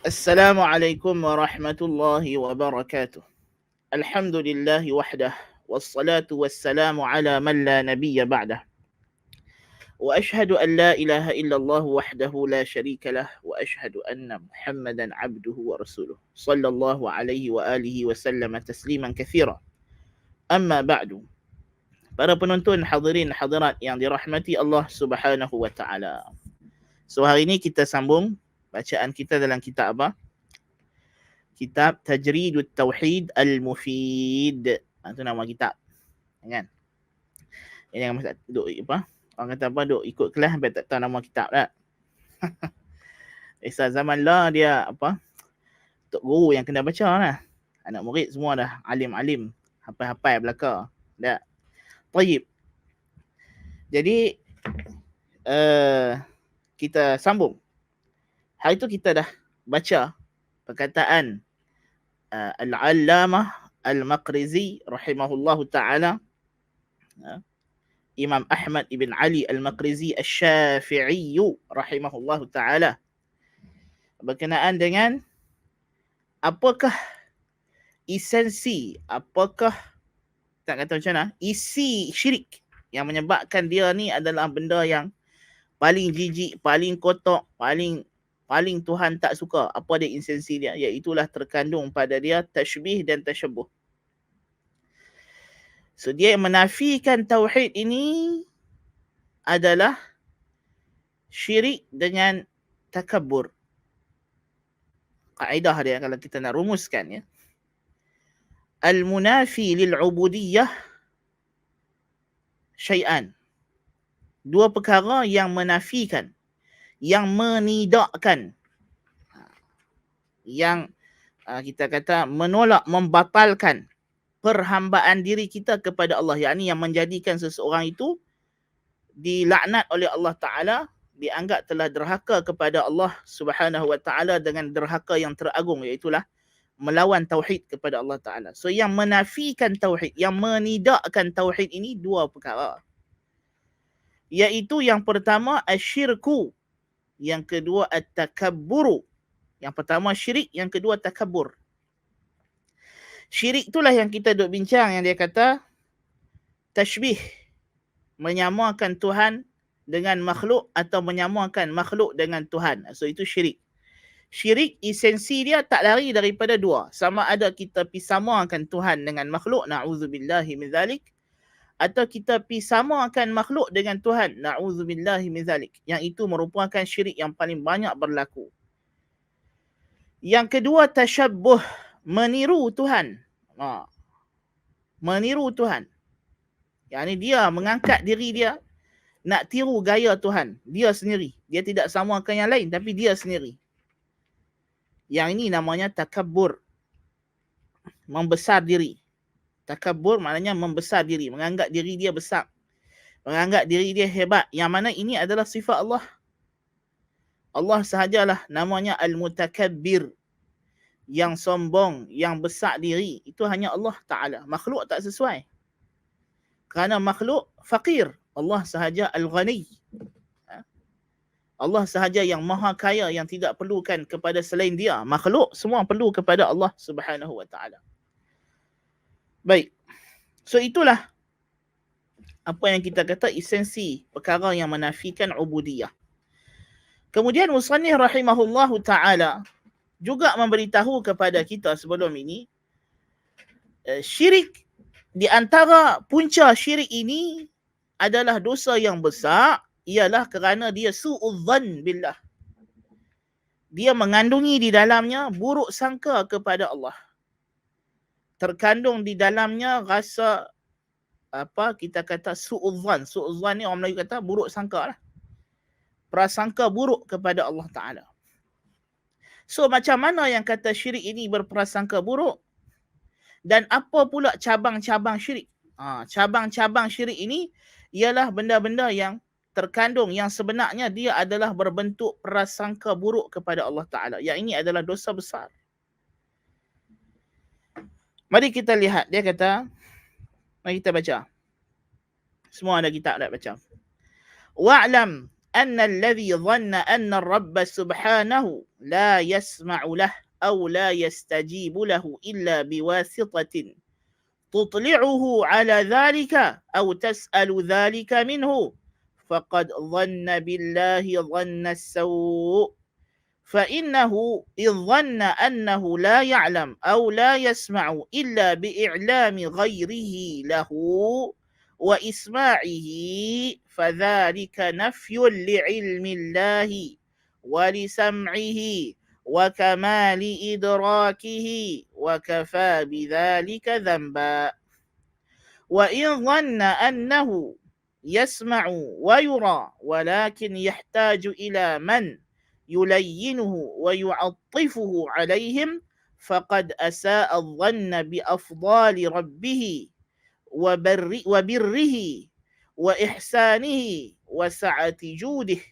Assalamualaikum warahmatullahi wabarakatuh. Alhamdulillahi wahdah. Wassalatu wassalamu ala man la nabiyya ba'dah. Wa ashhadu an la ilaha illallah wahdahu la sharika lah. Wa ashhadu anna Muhammadan abduhu wa rasuluh. Sallallahu alaihi wa alihi wa sallama tasliman kathira. Amma ba'du. Para penonton, hadirin hadirat yang dirahmati Allah Subhanahu wa taala. So hari ini kita sambung bacaan kita dalam kitab apa? Kitab Tajridut Tauhid Al-Mufid. Itu nama kitab. Kan? Ini yang masa duk apa? Orang kata apa, duk ikut kelas sampai tak tahu nama kitab tak. Zaman lah dia apa? Tok guru yang kena baca lah. Anak murid semua dah alim-alim, hafal-hafal belaka. Tak. Tayyib. Jadi kita sambung. Hari tu kita dah baca perkataan Al-Allamah Al-Maqrizi rahimahullahu ta'ala, Imam Ahmad ibn Ali Al-Maqrizi Al-Syafi'i rahimahullahu ta'ala, berkenaan dengan apakah esensi, apakah tak kata macam mana, isi syirik yang menyebabkan dia ni adalah benda yang paling jijik, paling kotor, paling Tuhan tak suka. Apa dia esensi dia? Iaitulah terkandung pada dia tashbih dan tasyabuh. So dia menafikan tauhid ini adalah syirik dengan takabbur. Kaedah dia kalau kita nak rumuskan, ya. Al-munafi lil'ubudiyyah syai'an. Dua perkara yang menafikan, yang menidakkan, yang kita kata menolak, membatalkan perhambaan diri kita kepada Allah, yakni yang menjadikan seseorang itu dilaknat oleh Allah Ta'ala, dianggap telah derhaka kepada Allah Subhanahu Wa Ta'ala dengan derhaka yang teragung, iaitulah melawan tauhid kepada Allah Ta'ala. So yang menafikan tauhid, yang menidakkan tauhid ini dua perkara, iaitu yang pertama asyirku, yang kedua at-takabburu. Yang pertama syirik, yang kedua takabbur. Syirik itulah yang kita duk bincang, yang dia kata tashbih, menyamakan Tuhan dengan makhluk atau menyamakan makhluk dengan Tuhan. So itu syirik. Syirik esensi dia tak lari daripada dua. Sama ada kita pi samakan Tuhan dengan makhluk, na'udzubillahi min zalik, atau kita pi samakan makhluk dengan Tuhan, na'udzubillahi min zalik. Yang itu merupakan syirik yang paling banyak berlaku. Yang kedua tasyabbuh, meniru Tuhan. Meniru Tuhan. Yang ni dia mengangkat diri dia nak tiru gaya Tuhan, dia sendiri. Dia tidak samakan yang lain, tapi dia sendiri. Yang ini namanya takabbur, membesar diri. Takabbur maknanya membesar diri, menganggap diri dia besar, menganggap diri dia hebat. Yang mana ini adalah sifat Allah. Allah sahajalah namanya Al-Mutakabbir, yang sombong, yang besar diri. Itu hanya Allah Ta'ala. Makhluk tak sesuai. Kerana makhluk fakir. Allah sahaja Al-Ghani. Allah sahaja yang maha kaya, yang tidak perlukan kepada selain dia. Makhluk semua perlu kepada Allah Subhanahu Wa Ta'ala. Baik. So itulah apa yang kita kata esensi perkara yang menafikan ubudiyah. Kemudian musannif rahimahullahu ta'ala juga memberitahu kepada kita sebelum ini, syirik, di antara punca syirik ini adalah dosa yang besar, ialah kerana dia su'udzan billah. Dia mengandungi di dalamnya buruk sangka kepada Allah. Terkandung di dalamnya rasa apa kita kata su'udzan. Su'udzan ni orang Melayu kata buruk sangka lah. Prasangka buruk kepada Allah Ta'ala. So macam mana yang kata syirik ini berprasangka buruk? Dan apa pula cabang-cabang syirik? Cabang-cabang syirik ini ialah benda-benda yang terkandung, yang sebenarnya dia adalah berbentuk prasangka buruk kepada Allah Ta'ala. Yang ini adalah dosa besar. Mari kita lihat, dia kata, mari kita baca. Semua ada kitab nak baca. Wa'lam أن الذي ظن أن الرب سبحانه لا يسمع له أو لا يستجيب له إلا بواسطة تطلعه على ذلك أو تسأل ذلك منه فقد ظن بالله ظن السوء فإنه إذ ظن أنه لا يعلم أو لا يسمع إلا بإعلام غيره له وإسماعه فذلك نفي لعلم الله ولسمعه وكمال إدراكه وكفى بذلك ذنبا وإن ظن أنه يسمع ويرى ولكن يحتاج إلى من يلينه ويعطفه عليهم فقد أساء الظن بأفضال ربه وبره وإحسانه وسعة جوده.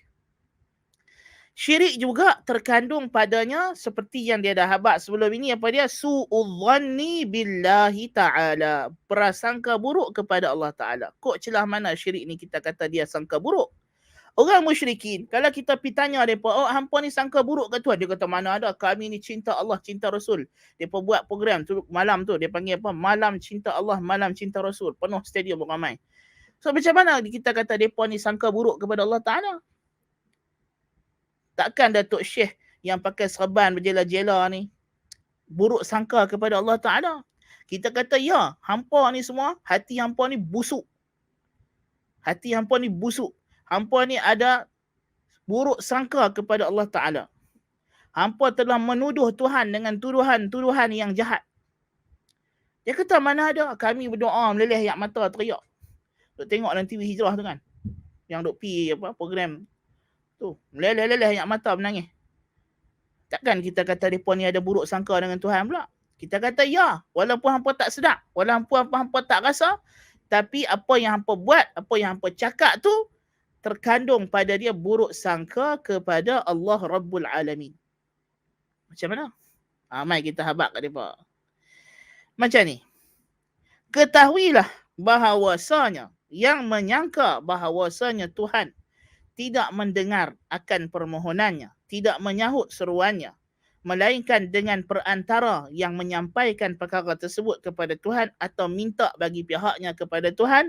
Syirik juga terkandung padanya seperti yang dia dah habaq sebelum ini, apa dia? Su'udhanni billahi ta'ala. Prasangka buruk kepada Allah Ta'ala. Kok celah mana syirik ni kita kata dia sangka buruk? Orang musyrikin, kalau kita pergi tanya mereka, oh hampa ni sangka buruk ke Tuhan? Dia kata, mana ada, kami ni cinta Allah, cinta Rasul. Mereka buat program tu malam tu, dia panggil apa? Malam cinta Allah, malam cinta Rasul. Penuh stadium ramai. So macam mana kita kata mereka ni sangka buruk kepada Allah Ta'ala? Takkan Datuk Syekh yang pakai serban berjela-jela ni buruk sangka kepada Allah Ta'ala? Kita kata, ya, hampa ni semua, hati hampa ni busuk. Hati hampa ni busuk. Hampa ni ada buruk sangka kepada Allah Ta'ala. Hampa telah menuduh Tuhan dengan tuduhan-tuduhan yang jahat. Dia kata, mana ada, kami berdoa meleleh air mata teriak. Duk tengok dalam TV Hijrah tu kan, yang duk pi apa program tu, meleleh-leleh air mata menangis. Takkan kita kata mereka ni ada buruk sangka dengan Tuhan pula? Kita kata ya, walaupun hampa tak sedap, walaupun hampa tak rasa, tapi apa yang hampa buat, apa yang hampa cakap tu terkandung pada dia buruk sangka kepada Allah Rabbul Alamin. Macam mana? Mari kita habaq kat mereka. Macam ni. Ketahuilah bahawasanya yang menyangka bahawasanya Tuhan tidak mendengar akan permohonannya, tidak menyahut seruannya, melainkan dengan perantara yang menyampaikan perkara tersebut kepada Tuhan atau minta bagi pihaknya kepada Tuhan,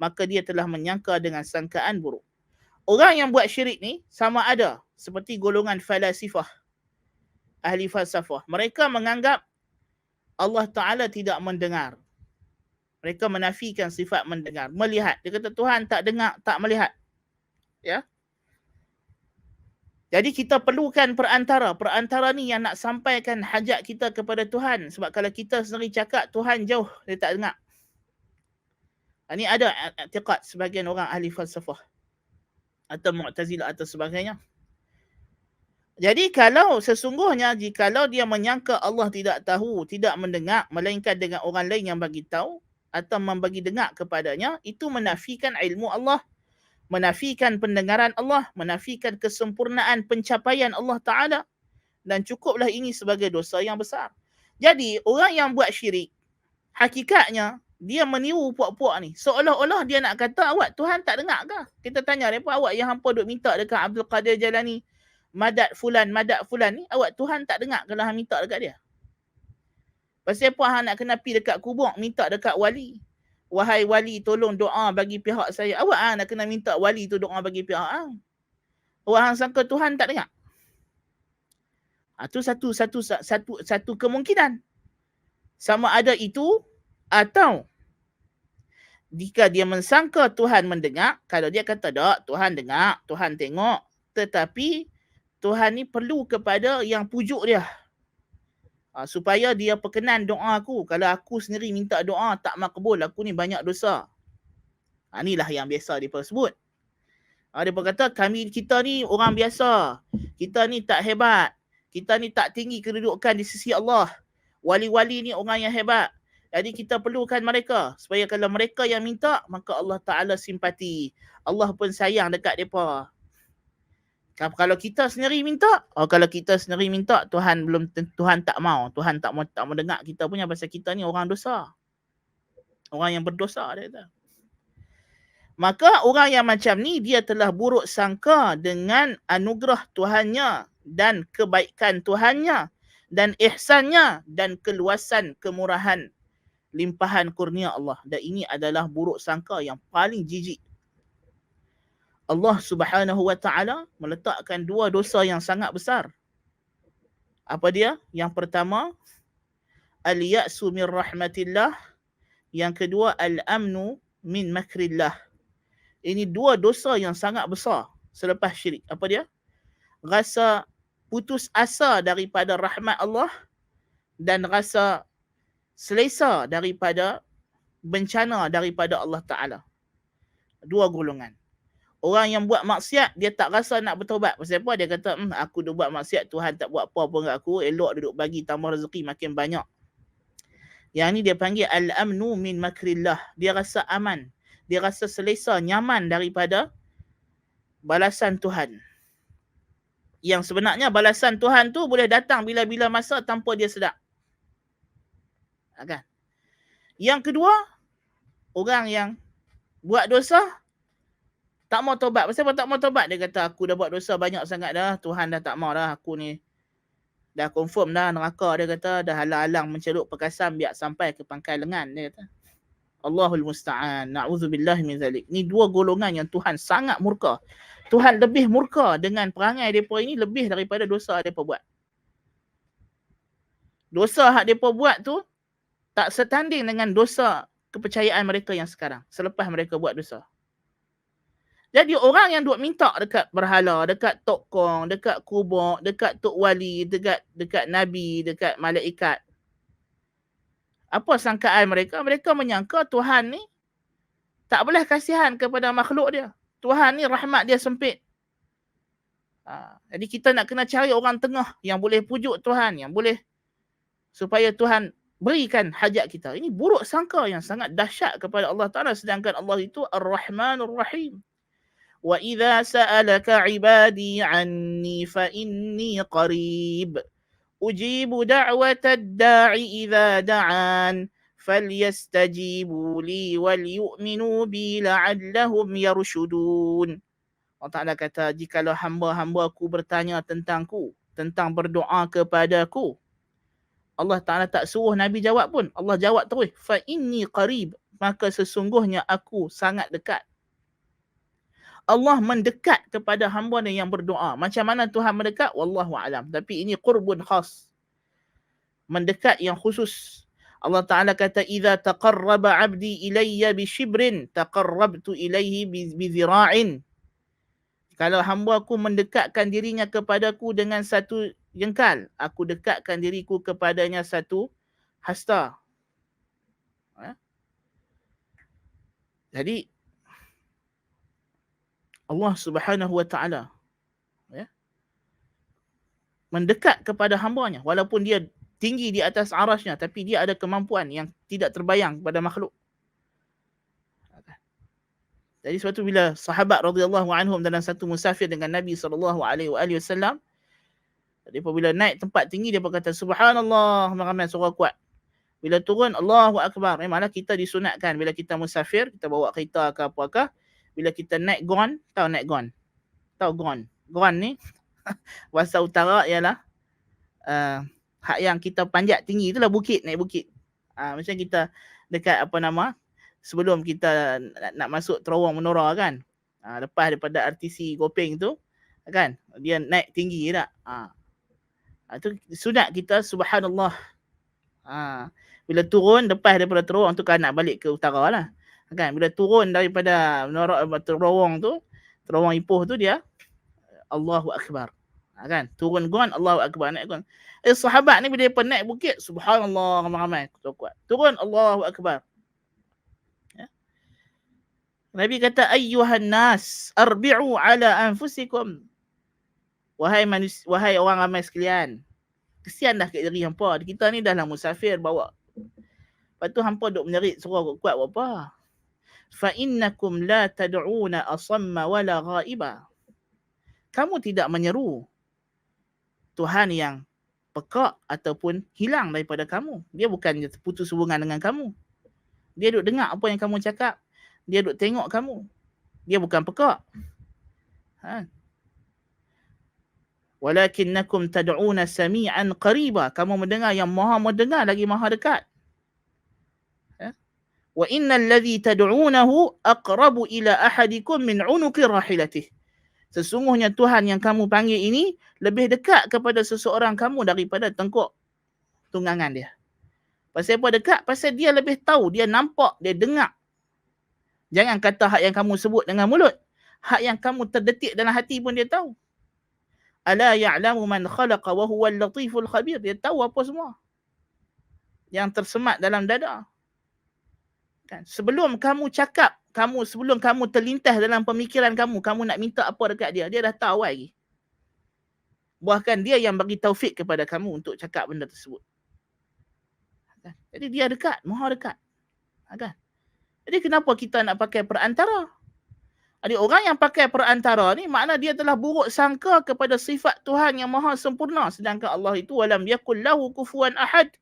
maka dia telah menyangka dengan sangkaan buruk. Orang yang buat syirik ni sama ada seperti golongan falasifah, ahli falsafah. Mereka menganggap Allah Ta'ala tidak mendengar. Mereka menafikan sifat mendengar, melihat. Dia kata Tuhan tak dengar, tak melihat. Ya. Jadi kita perlukan perantara. Perantara ni yang nak sampaikan hajat kita kepada Tuhan. Sebab kalau kita sendiri cakap Tuhan jauh, dia tak dengar. Ini ada i'tiqad sebagian orang ahli falsafah atau Mu'tazilah atau sebagainya. Jadi kalau sesungguhnya jikalau dia menyangka Allah tidak tahu, tidak mendengar, melainkan dengan orang lain yang bagi tahu atau membagi dengar kepadanya, itu menafikan ilmu Allah, menafikan pendengaran Allah, menafikan kesempurnaan pencapaian Allah Ta'ala, dan cukuplah ini sebagai dosa yang besar. Jadi orang yang buat syirik, hakikatnya dia meniru puak-puak ni. Seolah-olah dia nak kata, awak Tuhan tak dengar ke? Kita tanya mereka, awak yang hampa duk minta dekat Abdul Qadir Jalani, madad fulan ni, awak Tuhan tak dengar kalau hang minta dekat dia? Pasal apa hang nak kena pergi dekat kubur, minta dekat wali? Wahai wali, tolong doa bagi pihak saya. Awak nak kena minta wali tu doa bagi pihak hang. Awak hang sangka Tuhan tak dengar? Itu satu kemungkinan. Sama ada itu, atau jika dia mensangka Tuhan mendengar, kalau dia kata tak, Tuhan dengar, Tuhan tengok, tetapi Tuhan ni perlu kepada yang pujuk dia, supaya dia perkenan doa aku. Kalau aku sendiri minta doa tak makbul, aku ni banyak dosa. Inilah yang biasa dia sebut. Dia kata kita ni orang biasa, kita ni tak hebat, kita ni tak tinggi kedudukan di sisi Allah. Wali-wali ni orang yang hebat. Jadi kita perlukan mereka supaya kalau mereka yang minta, maka Allah Ta'ala simpati. Allah pun sayang dekat mereka. Kalau kita sendiri minta, Tuhan tak mau. Tuhan tak mau dengar kita punya, pasal kita ni orang dosa. Orang yang berdosa, dia kata. Maka orang yang macam ni dia telah buruk sangka dengan anugerah Tuhannya dan kebaikan Tuhannya dan ihsannya dan keluasan kemurahan limpahan kurnia Allah. Dan ini adalah buruk sangka yang paling jijik. Allah Subhanahu wa taala meletakkan dua dosa yang sangat besar. Apa dia? Yang pertama, al-ya'su min rahmatillah. Yang kedua, al-amnu min makrillah. Ini dua dosa yang sangat besar selepas syirik. Apa dia? Rasa putus asa daripada rahmat Allah dan rasa selesa daripada bencana daripada Allah Ta'ala. Dua golongan. Orang yang buat maksiat, dia tak rasa nak bertaubat. Pasal apa? Dia kata, aku dah buat maksiat, Tuhan tak buat apa pun kat aku, elok duduk bagi tambah rezeki makin banyak. Yang ni dia panggil al-amnu min makrillah. Dia rasa aman. Dia rasa selesa, nyaman daripada balasan Tuhan. Yang sebenarnya balasan Tuhan tu boleh datang bila-bila masa tanpa dia sedar. Kan? Yang kedua, orang yang buat dosa, tak mau tobat. Pasal apa tak mau tobat? Dia kata, aku dah buat dosa banyak sangat dah. Tuhan dah tak mau dah. Aku ni dah confirm dah neraka. Dia kata, dah halang-halang menceluk perkasan biar sampai ke pangkai lengan. Dia kata. Allahul musta'an. Na'udzubillahi min zalik. Ni dua golongan yang Tuhan sangat murka. Tuhan lebih murka dengan perangai mereka ini lebih daripada dosa mereka buat. Dosa hak mereka buat tu tak setanding dengan dosa kepercayaan mereka yang sekarang selepas mereka buat dosa. Jadi orang yang duk minta dekat berhala, dekat tok kong, dekat kubur, dekat tok wali, dekat nabi, dekat malaikat. Apa sangkaan mereka? Mereka menyangka Tuhan ni tak boleh kasihan kepada makhluk dia. Tuhan ni rahmat dia sempit. Jadi kita nak kena cari orang tengah yang boleh pujuk Tuhan, yang boleh supaya Tuhan berikan hajat kita. Ini buruk sangka yang sangat dahsyat kepada Allah Ta'ala. Sedangkan Allah itu Ar-Rahmanur Rahim. Wa idza sa'alaka 'ibadi 'anni fa inni qarib. Ujibu da'watad da'i idza da'an. Falyastajibu li wal yu'minu bi la'allahum yarshudun. Allah Ta'ala kata, jikalau hamba-hambaku bertanya tentangku, tentang berdoa kepadaku, Allah Ta'ala tak suruh Nabi jawab pun. Allah jawab terus. Fa inni qarib. Maka sesungguhnya aku sangat dekat. Allah mendekat kepada hamba yang berdoa. Macam mana Tuhan mendekat? Wallahu a'lam. Tapi ini qurbun khas. Mendekat yang khusus. Allah Ta'ala kata, "Idza taqarraba 'abdi ilayya bi shibrin, taqarrabtu ilayhi bi zira'in." Kalau hamba aku mendekatkan dirinya kepadaku dengan satu jengkal, aku dekatkan diriku kepadanya satu hasta. Jadi Allah Subhanahu wa taala mendekat kepada hambanya walaupun dia tinggi di atas arasnya, tapi dia ada kemampuan yang tidak terbayang pada makhluk. Jadi sebab tu bila sahabat radhiyallahu anhum dalam satu musafir dengan Nabi SAW, dia bila naik tempat tinggi dia berkata subhanallah, ramai suara kuat. Bila turun Allahu akbar. Memanglah kita disunatkan bila kita musafir, kita bawa kereta ke apakah, bila kita naik gon, tahu naik gon? Tahu gon? Gon ni bahasa utara ialah hak yang kita panjat tinggi, itulah bukit, naik bukit. Macam kita dekat apa nama, sebelum kita nak masuk terowong menora kan, lepas daripada RTC Gopeng tu kan, dia naik tinggi tak, itu sunat kita subhanallah. Bila turun lepas daripada terowong tu kan nak balik ke utara lah kan, bila turun daripada menora terowong tu, terowong Ipoh tu, dia Allahu akbar kan, turun gon Allahu akbar, naik gon. Sahabat ni bila dia naik bukit subhanallah ramai-ramai kuat, turun Allahu akbar. Nabi kata ayyuhan nas arbi'u ala anfusikum. Wahai manusia, wahai orang ramai sekalian, kesian dah kat diri hampa. Kita ni dah lah musafir bawa. Lepas tu hampa duk menyerit suara kuat apa? Fa innakum la tad'una asamma wala ghaiba. Kamu tidak menyeru Tuhan yang pekak ataupun hilang daripada kamu. Dia bukan putus hubungan dengan kamu. Dia duk dengar apa yang kamu cakap. Dia duk tengok kamu. Dia bukan pekak. Ha. Walakinnakum tad'una sami'an qariba. Kamu mendengar yang maha mendengar lagi maha dekat. Ha? Wa innal ladzi tad'unahu aqrabu ila ahadikum min 'unuqi rahilatih. Sesungguhnya Tuhan yang kamu panggil ini lebih dekat kepada seseorang kamu daripada tengkuk tunggangan dia. Pasal apa dekat? Pasal dia lebih tahu, dia nampak, dia dengar. Jangan kata hak yang kamu sebut dengan mulut. Hak yang kamu terdetik dalam hati pun dia tahu. Ala ya'lamu man khalaqa wa huwal latiful khabir. Dia tahu apa semua yang tersemat dalam dada. Kan? Sebelum kamu cakap, sebelum kamu terlintas dalam pemikiran kamu nak minta apa dekat dia, dia dah tahu lagi. Bahkan dia yang bagi taufik kepada kamu untuk cakap benda tersebut. Kan? Jadi dia dekat, maha dekat. Kan? Jadi kenapa kita nak pakai perantara? Jadi orang yang pakai perantara ni makna dia telah buruk sangka kepada sifat Tuhan yang maha sempurna, sedangkan Allah itu walam yakul lahu kufuwan ahad,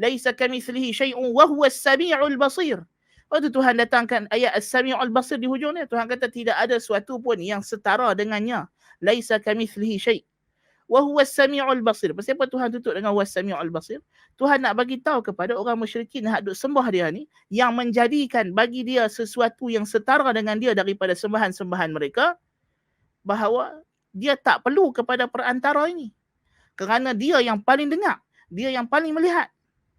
laisa kamitslihi syai'un wa huwas samiul basir. Waktu Tuhan datangkan ayat as-samiul basir di hujung dia, Tuhan kata tidak ada sesuatu pun yang setara dengannya. Laisa kamitslihi syai' wa huwas samiul basir. Pasal apa Tuhan tutup dengan was samiul basir? Tuhan nak bagi tahu kepada orang musyrikin yang duk sembah dia ni, yang menjadikan bagi dia sesuatu yang setara dengan dia daripada sembahan-sembahan mereka, bahawa dia tak perlu kepada perantara ini. Kerana dia yang paling dengar, dia yang paling melihat.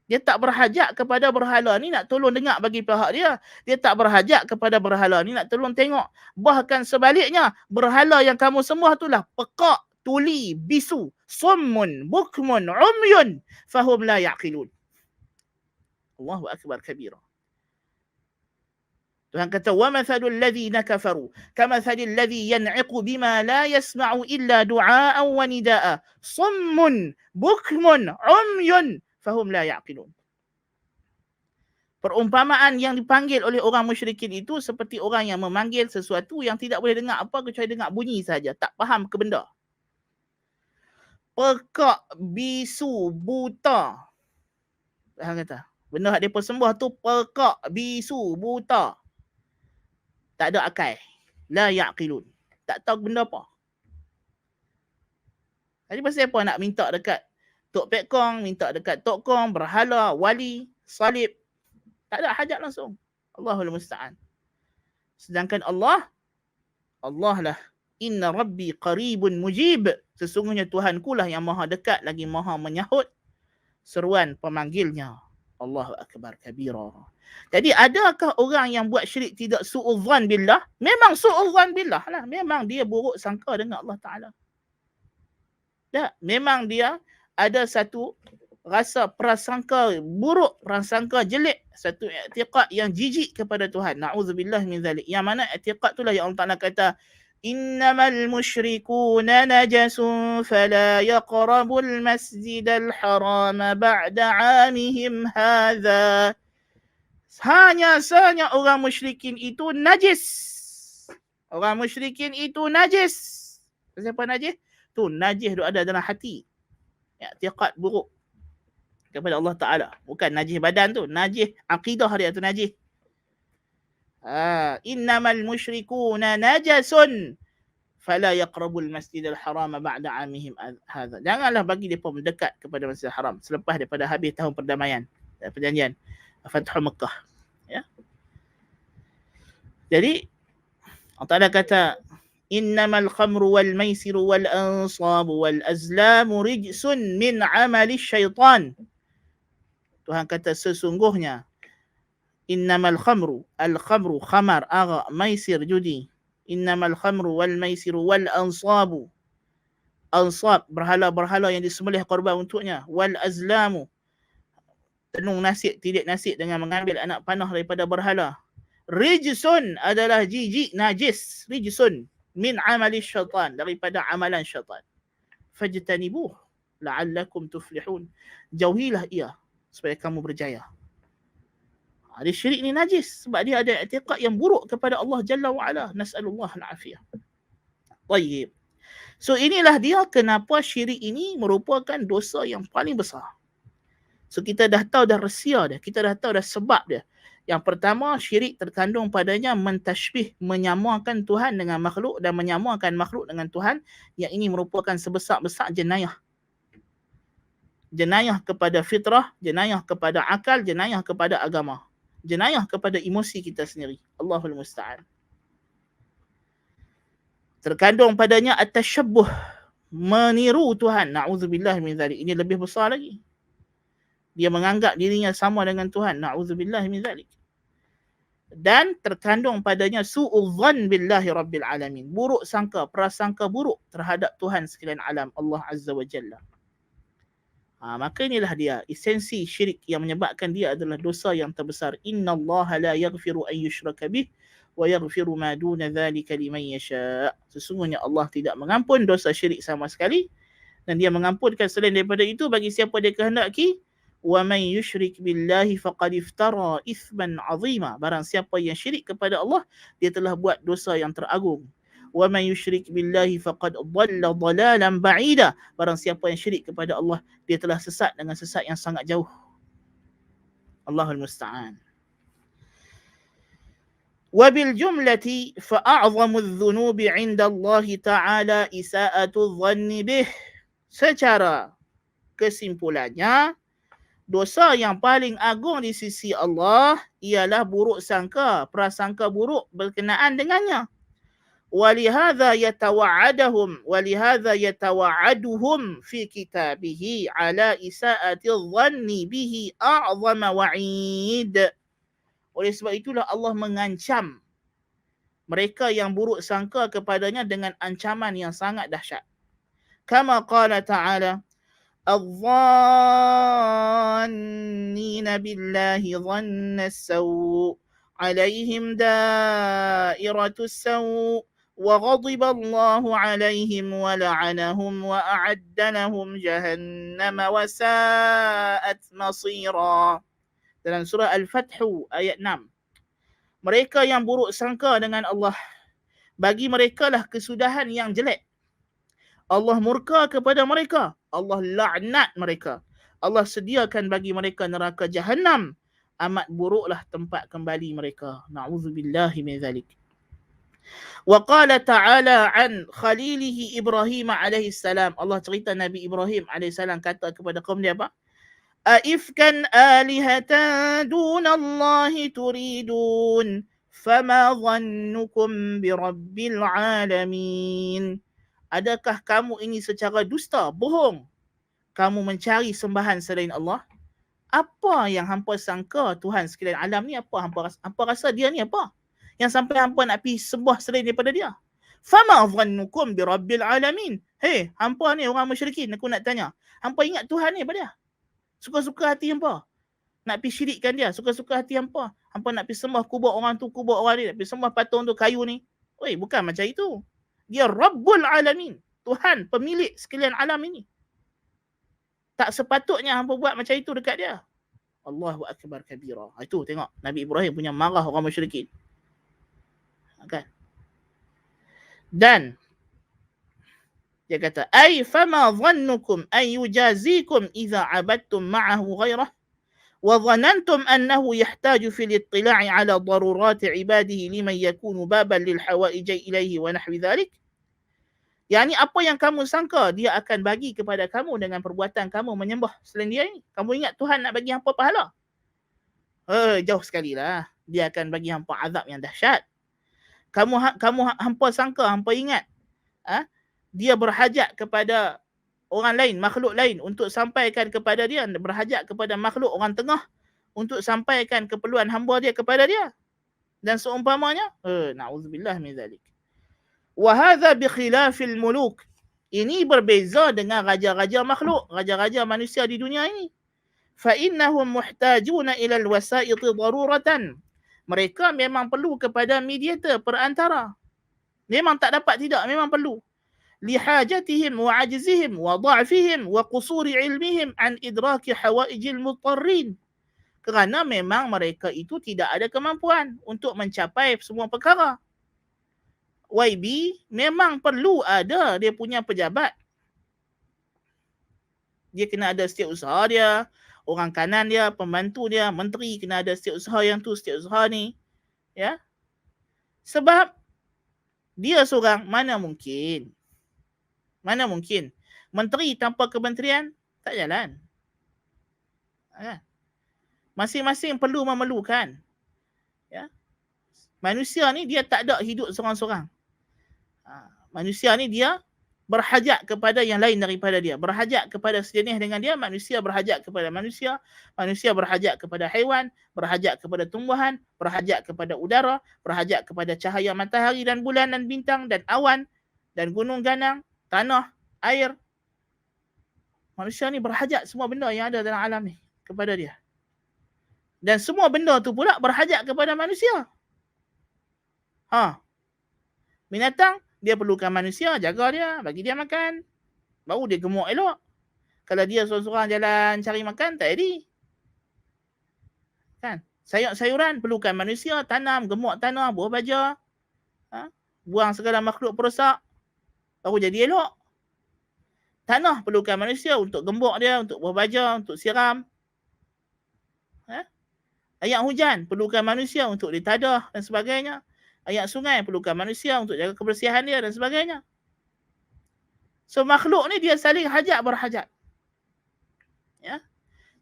Dia tak berhajat kepada berhala ni nak tolong dengar bagi pihak dia. Dia tak berhajat kepada berhala ni nak tolong tengok. Bahkan sebaliknya, berhala yang kamu sembah itulah pekak, tuli, bisu, summun, bukmun, umyun, fahum la ya'qilun. Allahu akbar kabira. Tuhan kata, wa mathalul ladzina kafaru kamathalil ladzi yan'iqu bima la yasma'u illa du'aan wa nida'a, summun, bukmun, umyun, fahum la ya'qilun. Perumpamaan yang dipanggil oleh orang musyrikin itu seperti orang yang memanggil sesuatu yang tidak boleh dengar apa kecuali dengar bunyi saja, tak faham ke benda. Pekak, bisu, buta. Tuhan kata, benda yang mereka sembah tu pekak, bisu, buta. Tak ada akal. La ya'qilun. Tak tahu benda apa. Jadi pasal apa nak minta dekat Tok Pek Kong, minta dekat Tok Kong, berhala, wali, salib. Tak ada hajat langsung. Allahul musta'an. Sedangkan Allah lah. Inna Rabbi qaribun mujib. Sesungguhnya Tuhanku lah yang maha dekat lagi maha menyahut seruan pemanggilnya. Allahu akbar kabira. Jadi adakah orang yang buat syirik tidak su'udzan billah? Memang su'udzan billah lah. Memang dia buruk sangka dengan Allah Ta'ala. Tak, memang dia ada satu rasa prasangka buruk, prasangka jelek, satu i'tiqad yang jijik kepada Tuhan. Na'udzubillah min zalik. Yang mana i'tiqad itulah yang Allah Ta'ala kata, innamal musyrikuna najasun fala yaqrabul masjidal haram ba'da 'amihim hadha. Hanya sahaja orang musyrikin itu najis. Orang musyrikin itu najis. Siapa najis? Tu najis itu ada dalam hati. I'tiqad buruk kepada Allah Ta'ala. Bukan najis badan tu. Najis akidah dia tu najis. Innamal musyrikuna najasun fala yaqrabul masjidal haram ba'da 'amihim hadha. Janganlah bagi mereka mendekat kepada Masjidil Haram selepas daripada habis tahun perdamaian, perjanjian Fathu Makkah. Ya. Jadi Allah Ta'ala kata, innamal khamru wal maisiru wal ansabu wal azlamu rijsun min 'amali syaitan. Tuhan kata sesungguhnya innamal khamru, al-khamru khamar, arak, maisir, judi. Innamal khamru wal maisiru wal ansabu. Ansab, berhala-berhala yang disembelih korban untuknya. Wal azlamu, tenung nasib, tidik nasib dengan mengambil anak panah daripada berhala. Rijsun adalah jijik, najis. Rijsun min amali syaitan, daripada amalan syaitan. Fajtanibuh la'allakum tuflihun. Jauhilah ia supaya kamu berjaya. Dia syirik ni najis sebab dia ada i'tiqad yang buruk kepada Allah Jalla wa'ala. Nas'alullah al-afiyah. Tayyib. So inilah dia kenapa syirik ini merupakan dosa yang paling besar. So kita dah tahu dah rahsia dia. Kita dah tahu dah sebab dia. Yang pertama, syirik terkandung padanya mentashbih, menyamakan Tuhan dengan makhluk dan menyamakan makhluk dengan Tuhan, yang ini merupakan sebesar-besar jenayah. Jenayah kepada fitrah, jenayah kepada akal, jenayah kepada agama. Jenayah kepada emosi kita sendiri. Allahul Musta'an. Terkandung padanya at-tashabbuh, meniru Tuhan. Na'udzubillah min zalik. Ini lebih besar lagi. Dia menganggap dirinya sama dengan Tuhan. Na'udzubillah min zalik. Dan terkandung padanya su'udzan billahi rabbil alamin. Buruk sangka, prasangka buruk terhadap Tuhan sekalian alam, Allah Azza wa Jalla. Maka inilah dia esensi syirik yang menyebabkan dia adalah dosa yang terbesar. Innallaha la yaghfiru an yushraka bih wa yaghfiru ma duna dhalika liman yasha. Sesungguhnya Allah tidak mengampun dosa syirik sama sekali, dan dia mengampunkan selain daripada itu bagi siapa dia kehendaki. Wa man yusyrik billahi faqad iftara ithman 'azima. Barang siapa yang syirik kepada Allah, dia telah buat dosa yang teragung. Wa man yusyrik billahi faqad dhalla dhalalan ba'ida. Barang siapa yang syirik kepada Allah, dia telah sesat dengan sesat yang sangat jauh. Allahul Musta'an. Wa bil jumlati fa a'zamu adh-dhunubi 'inda Allah ta'ala isa'atu dhanni bih. Secara kesimpulannya, dosa yang paling agung di sisi Allah ialah buruk sangka, prasangka buruk berkenaan dengannya. ولهذا يتوعدهم في كتابه على إساءة الظن به أعظم وعيد. Oleh sebab itulah Allah mengancam mereka yang buruk sangka kepadanya dengan ancaman yang sangat dahsyat. Kama qala ta'ala, الظانين بالله ظن السوء عليهم دائرة السوء وغضب الله عليهم ولعنهم وأعد لهم جهنم وساءت مصيرا. Dalam surah Al-Fath ayat 6. Mereka yang buruk sangka dengan Allah, bagi mereka lah kesudahan yang jelek. Allah murka kepada mereka, Allah laknat mereka, Allah sediakan bagi mereka neraka Jahannam. Amat buruklah tempat kembali mereka. Na'udzubillahi min zalik. Wa qala ta'ala an khalilihi Ibrahim alaihi salam. Allah cerita Nabi Ibrahim alaihi salam kata kepada kaum dia apa? Aifkan alihatan dunallahi turidun fama dhannukum birabbil alamin. Adakah kamu ini secara dusta, bohong, kamu mencari sembahan selain Allah? Apa yang hampa sangka Tuhan sekalian alam ni? Hampa rasa dia ni apa? Yang sampai hampa nak pergi sembah selain daripada dia. Fama dhannukum birabbil alamin. Hei, hampa ni orang musyrikin, aku nak tanya. Hampa ingat Tuhan ni apa dia? Suka-suka hati hampa nak pergi syirikkan dia. Suka-suka hati hampa nak pergi sembah kubur orang tu, kubur orang ni, nak pergi sembah patung tu, kayu ni. Oi, bukan macam itu. Dia Rabbul Alamin, Tuhan pemilik sekalian alam ini. Tak sepatutnya hampa buat macam itu dekat dia. Allahu akbar kabira. Itu tengok Nabi Ibrahim punya marah orang musyrikin. Kan? Dan dia kata, "Ai fama dhannukum ay yujazikum idza abadtum ma'ahu ghairah wa dhanantum annahu yahtaju fil ittila'i 'ala darurati 'ibadihi liman yakunu baban lil hawaij ilayhi wa nahwi dhalik." Yani apa yang kamu sangka dia akan bagi kepada kamu dengan perbuatan kamu menyembah selain dia ni? Kamu ingat Tuhan nak bagi hampa pahala? Jauh sekali lah. Dia akan bagi hampa azab yang dahsyat. Hampa sangka, hampa ingat dia berhajat kepada orang lain, makhluk lain untuk sampaikan kepada dia, berhajat kepada makhluk orang tengah untuk sampaikan keperluan hamba dia kepada dia dan seumpamanya. Na'udzubillah min zalik. Wa hadha bi khilafil muluk. Ini berbeza dengan raja-raja makhluk, raja-raja manusia di dunia ini. Fa innahum muhtajuna ila alwasa'id daruratan. Mereka memang perlu kepada mediator, perantara. Memang tak dapat tidak, memang perlu. Lihajatihim wa ajzihim wa dha'fihim wa qusuri ilmihim an idraki hawaijil mutarrin. Kerana memang mereka itu tidak ada kemampuan untuk mencapai semua perkara. YB memang perlu ada dia punya pejabat. Dia kena ada setiausaha dia, orang kanan dia, pembantu dia, menteri, kena ada setiausaha yang tu, setiausaha ni. Ya. Sebab dia seorang, mana mungkin menteri tanpa kementerian tak jalan. Masing-masing perlu memerlukan. Ya. Manusia ni dia tak ada hidup seorang-seorang. Manusia ni dia berhajat kepada yang lain daripada dia. Berhajat kepada sejenis dengan dia, manusia berhajat kepada manusia. Manusia berhajat kepada haiwan, berhajat kepada tumbuhan, berhajat kepada udara, berhajat kepada cahaya matahari dan bulan dan bintang dan awan dan gunung ganang, tanah, air. Manusia ni berhajat semua benda yang ada dalam alam ni kepada dia. Dan semua benda tu pula berhajat kepada manusia. Binatang, dia perlukan manusia, jaga dia, bagi dia makan. Baru dia gemuk elok. Kalau dia seorang-seorang jalan cari makan, tak jadi. Kan? Sayur-sayuran perlukan manusia, tanam, gemuk tanah, buah baja. Buang segala makhluk perosak. Baru jadi elok. Tanah perlukan manusia untuk gembok dia, untuk buah baja, untuk siram. Air hujan perlukan manusia untuk ditadah dan sebagainya. Air sungai perlukan manusia untuk jaga kebersihan dia dan sebagainya. So makhluk ni dia saling hajat berhajat. Ya.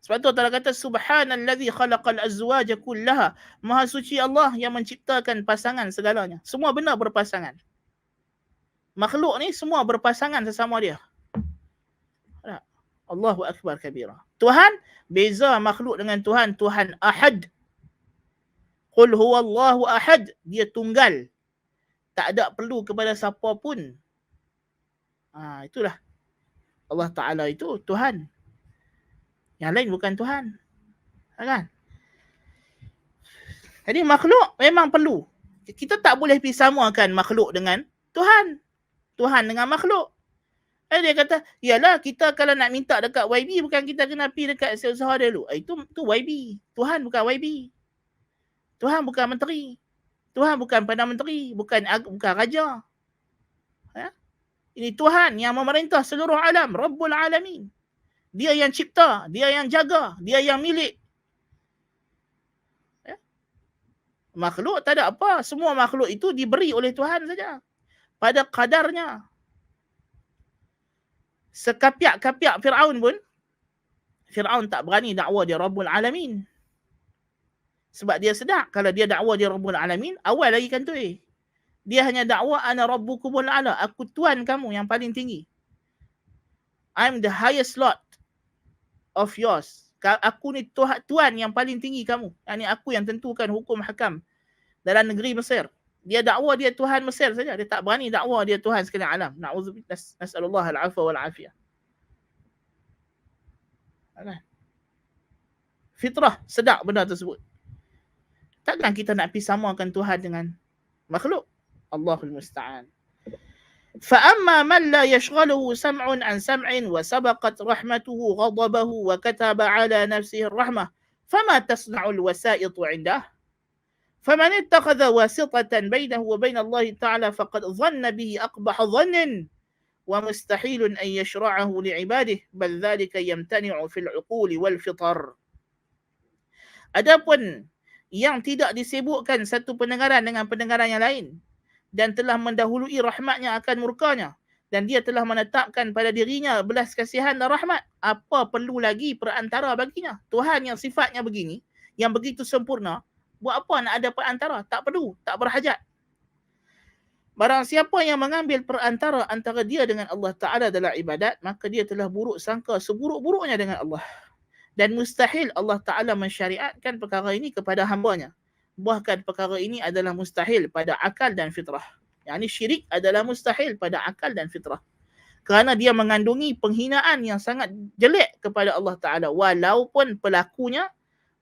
Sebab tu Allah kata subhanallazi khalaqal azwaja kullaha. Maha suci Allah yang menciptakan pasangan segalanya. Semua benda berpasangan. Makhluk ni semua berpasangan sesama dia. Allahu akbar kabira. Tuhan beza makhluk dengan Tuhan. Tuhan ahad. Qul huwallahu ahad. Dia tunggal. Tak ada perlu kepada siapa pun. Itulah. Allah Ta'ala itu Tuhan. Yang lain bukan Tuhan. Kan? Jadi makhluk memang perlu. Kita tak boleh pisamakan makhluk dengan Tuhan. Tuhan dengan makhluk. Dia kata, yalah kita kalau nak minta dekat YB, bukan kita kena pergi dekat setiausaha dia dulu. Itu YB. Tuhan bukan YB. Tuhan bukan menteri. Tuhan bukan Perdana Menteri. Bukan raja. Ini Tuhan yang memerintah seluruh alam. Rabbul Alamin. Dia yang cipta. Dia yang jaga. Dia yang milik. Makhluk tak ada apa. Semua makhluk itu diberi oleh Tuhan saja. Pada kadarnya. Sekapiak-kapiak Fir'aun pun. Fir'aun tak berani dakwa dia Rabbul Alamin. Sebab dia sedar kalau dia dakwa dia Rabbul Alamin, awal lagi kan tu dia hanya dakwa ana rabbukumul a'la, aku Tuhan kamu yang paling tinggi. I'm the highest Lord of yours. Aku ni Tuhan yang paling tinggi kamu. Ini aku yang tentukan hukum hakam dalam negeri Mesir. Dia dakwa dia Tuhan Mesir saja. Dia tak berani dakwa dia Tuhan sekalian alam. Na'udzubillah, nas'alullah al-'afwa wal 'afiyah. Fitrah sedar benda tersebut. Takkan kita nak pisamakan Tuhan dengan makhluk. Allahul musta'an. فَأَمَّا مَنْ لَا يَشْغَلُهُ سَمْعٌ عَنْ سَمْعٍ وَسَبَقَتْ رَحْمَتُهُ غَضَبَهُ وَكَتَبَ عَلَى نَفْسِهِ الرَّحْمَةِ فَمَا تَصْنَعُ الْوَسَائِطُ عِنْدَهُ فَمَنِ اتَّخَذَ وَاسِطَةً بَيْنَهُ وَبَيْنَ اللَّهِ تَعَالَى فَقَدْ ظَنَّ بِهِ أَقْبَحَ ظَنٍّ وَمُسْتَحِيلٌ أَنْ يَشْرَعَهُ لِعِبَادِهِ بَلْ ذَلِكَ يَمْتَنِعُ فِي الْعُقُولِ وَالْفِطَرِ. Adapun yang tidak disibukkan satu pendengaran dengan pendengaran yang lain dan telah mendahului rahmatnya akan murkanya dan dia telah menetapkan pada dirinya belas kasihan dan rahmat, apa perlu lagi perantara baginya? Tuhan yang sifatnya begini, yang begitu sempurna, buat apa nak ada perantara? Tak perlu, tak berhajat. Barang siapa yang mengambil perantara antara dia dengan Allah Ta'ala dalam ibadat, maka dia telah buruk sangka seburuk-buruknya dengan Allah. Dan mustahil Allah Ta'ala mensyariatkan perkara ini kepada hambanya. Bahkan perkara ini adalah mustahil pada akal dan fitrah. Yang ini syirik adalah mustahil pada akal dan fitrah. Kerana dia mengandungi penghinaan yang sangat jelek kepada Allah Ta'ala. Walaupun pelakunya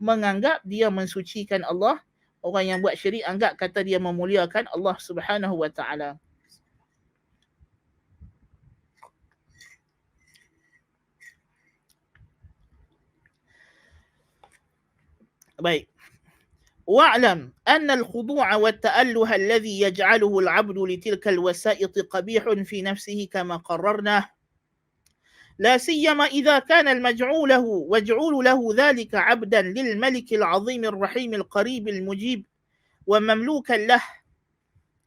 menganggap dia mensucikan Allah. Orang yang buat syirik anggap kata dia memuliakan Allah Subhanahu wa Ta'ala. Baik. واعلم أن الخضوع والتأله الذي يجعله العبد لتلك الوسائط قبيح في نفسه كما قررنا لا سيما إذا كان المجعول له ذلك عبدا للملك العظيم الرحيم القريب المجيب ومملوكا له،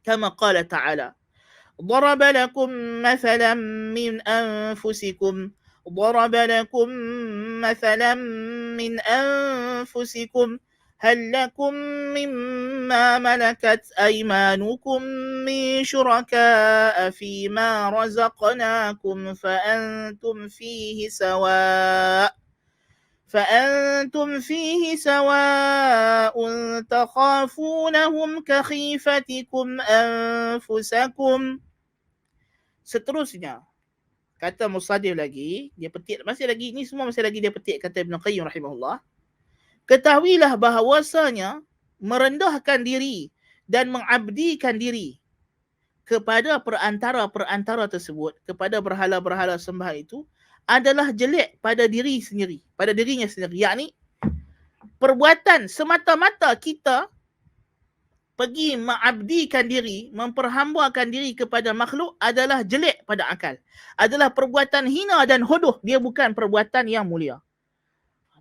كما قال تعالى: ضرب لكم مثلا من أنفسكم هل لكم مما ملكت أيمانكم من شركاء فيما رزقناكم فأنتم فيه سواء تخافونهم كخيفتكم أنفسكم. Seterusnya kata Musadif lagi, dia petik masih lagi, ni semua masih lagi dia petik kata Ibn Qayyim rahimahullah. Ketahuilah bahawasanya merendahkan diri dan mengabdikan diri kepada perantara-perantara tersebut, kepada berhala-berhala sembah itu adalah jelek pada diri sendiri, pada dirinya sendiri. Yakni perbuatan semata-mata kita pergi mengabdikan diri, memperhambakan diri kepada makhluk adalah jelek pada akal. Adalah perbuatan hina dan hodoh. Dia bukan perbuatan yang mulia.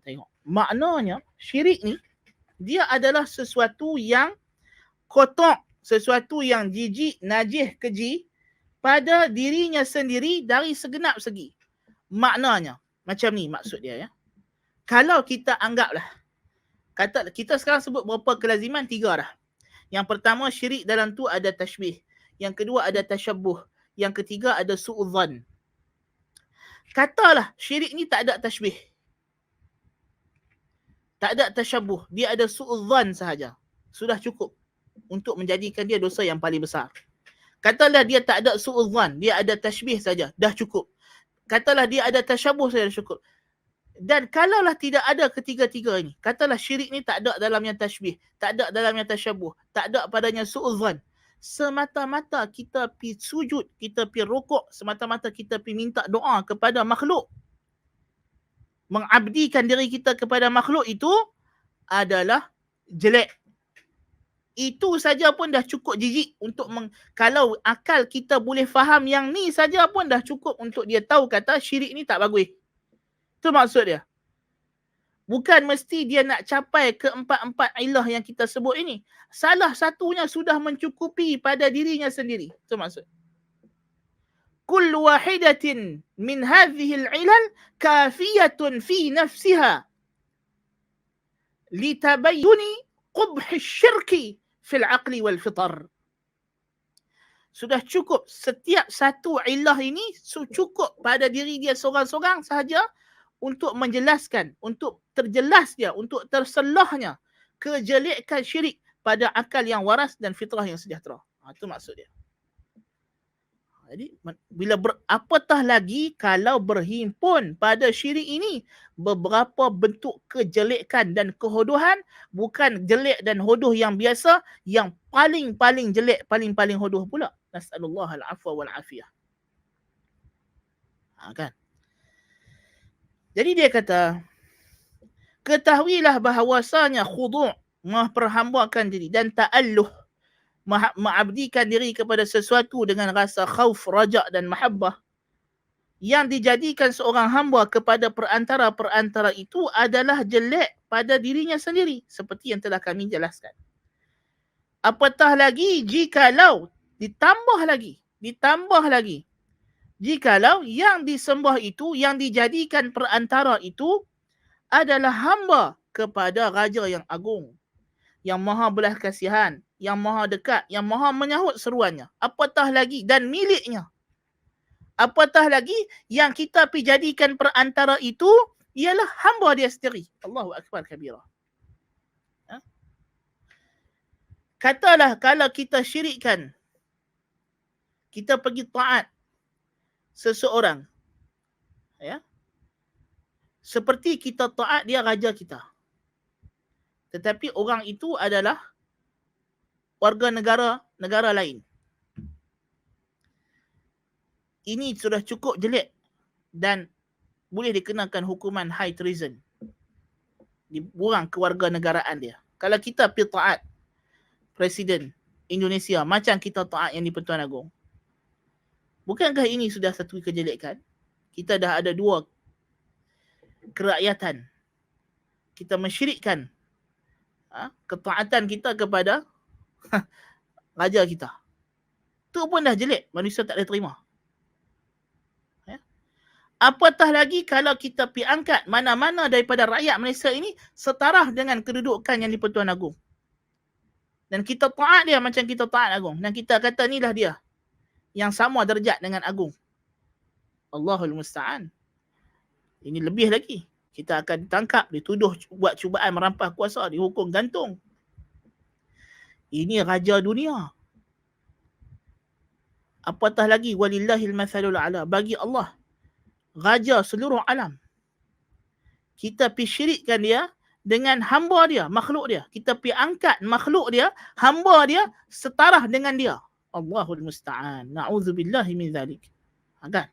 Tengok. Maknanya syirik ni dia adalah sesuatu yang kotor, sesuatu yang jijik, najis, keji pada dirinya sendiri dari segenap segi. Maknanya macam ni maksud dia, ya. Kalau kita anggaplah, kata kita sekarang sebut berapa kelaziman? 3 dah. Yang pertama, syirik dalam tu ada tashbih. Yang kedua ada tashabbuh. Yang ketiga ada su'udzan. Katalah syirik ni tak ada tashbih, tak ada tashabbuh, dia ada su'udzan sahaja, sudah cukup untuk menjadikan dia dosa yang paling besar. Katalah dia tak ada su'udzan, dia ada tashbih saja, dah cukup. Katalah dia ada tashabbuh saja, dah cukup. Dan kalaulah tidak ada ketiga-tiga ini, katalah syirik ni tak ada dalamnya tashbih, tak ada dalamnya tashabbuh, tak ada padanya su'udzan, semata-mata kita pi sujud, kita pi rukuk, semata-mata kita pi minta doa kepada makhluk, mengabdikan diri kita kepada makhluk, itu adalah jelek. Itu saja pun dah cukup jijik untuk kalau akal kita boleh faham yang ni saja pun dah cukup untuk dia tahu kata syirik ni tak bagus. Itu maksud dia. Bukan mesti dia nak capai keempat-empat ilah yang kita sebut ini. Salah satunya sudah mencukupi pada dirinya sendiri. Itu maksud. Kullu wahidatin min hadhihi al-ilal kafiyatun fi nafsiha litabayyuni qubh asy-syirki fil aqli wal fitar. Sudah cukup, setiap satu ilah ini cukup pada diri dia seorang-seorang sahaja untuk menjelaskan, untuk terjelas dia, untuk terselahnya kejelekan syirik pada akal yang waras dan fitrah yang sejahtera. Itu maksud dia. Jadi bila apatah lagi kalau berhimpun pada syirik ini beberapa bentuk kejelekan dan kehodohan, bukan jelek dan hodoh yang biasa, yang paling-paling jelek, paling-paling hodoh pula. Nas'alullah al-afwa wal-afiyah. Kan? Jadi dia kata, ketahuilah bahawasanya khudu', memperhambakan diri, dan ta'alluh, mengabdikan diri kepada sesuatu dengan rasa khauf, raja' dan mahabbah, yang dijadikan seorang hamba kepada perantara-perantara itu adalah jelek pada dirinya sendiri, seperti yang telah kami jelaskan. Apatah lagi jikalau ditambah lagi, jikalau yang disembah itu, yang dijadikan perantara itu adalah hamba kepada Raja yang agung, yang maha belas kasihan, yang maha dekat, yang maha menyahut seruannya. Apatah lagi, dan miliknya. Apatah lagi yang kita pergi jadikan perantara itu ialah hamba dia sendiri. Allahu Akbar kabira. Katalah kalau kita syirikkan, kita pergi taat seseorang, ya, seperti kita taat dia raja kita, tetapi orang itu adalah warga negara lain. Ini sudah cukup jelek dan boleh dikenakan hukuman high treason, dibuang kewarganegaraan dia. Kalau kita pergi taat Presiden Indonesia macam kita taat Yang di-Pertuan Agong, bukankah ini sudah satu kejelekan? Kita dah ada dua kerakyatan. Kita mensyirikkan ketaatan kita kepada raja kita. Tu pun dah jelek, manusia tak boleh terima. Apatah lagi kalau kita pi angkat mana-mana daripada rakyat Malaysia ini setara dengan kedudukan yang di-Pertuan Agong. Dan kita taat dia macam kita taat Agong. Dan kita kata inilah dia yang sama derajat dengan Agong. Allahul Musta'an. Ini lebih lagi. Kita akan ditangkap, dituduh buat cubaan merampas kuasa, dihukum gantung. Ini raja dunia. Apatah lagi walillahil mathalul a'la, bagi Allah raja seluruh alam. Kita pi syirikkan dia dengan hamba dia, makhluk dia. Kita pi angkat makhluk dia, hamba dia setara dengan dia. Allahul Musta'an. Na'udzubillahi min zalik. Kan?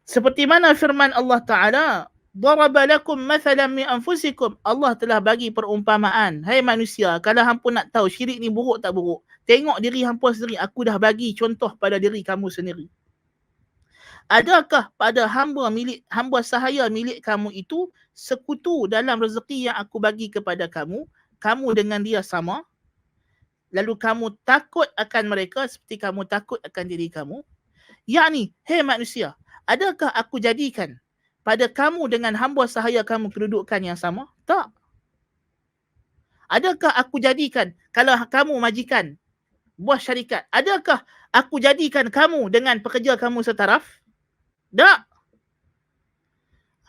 Seperti mana firman Allah Ta'ala, daraba lakum mathalan min anfusikum. Allah telah bagi perumpamaan. Hai manusia, kalau hampa nak tahu syirik ni buruk tak buruk, tengok diri hampa sendiri. Aku dah bagi contoh pada diri kamu sendiri. Adakah pada hamba sahaya milik kamu itu sekutu dalam rezeki yang aku bagi kepada kamu? Kamu dengan dia sama? Lalu kamu takut akan mereka seperti kamu takut akan diri kamu? Yakni, hei manusia, adakah aku jadikan pada kamu dengan hamba sahaya kamu kedudukan yang sama? Tak. Adakah aku jadikan, kalau kamu majikan, buah syarikat, adakah aku jadikan kamu dengan pekerja kamu setaraf? Tak.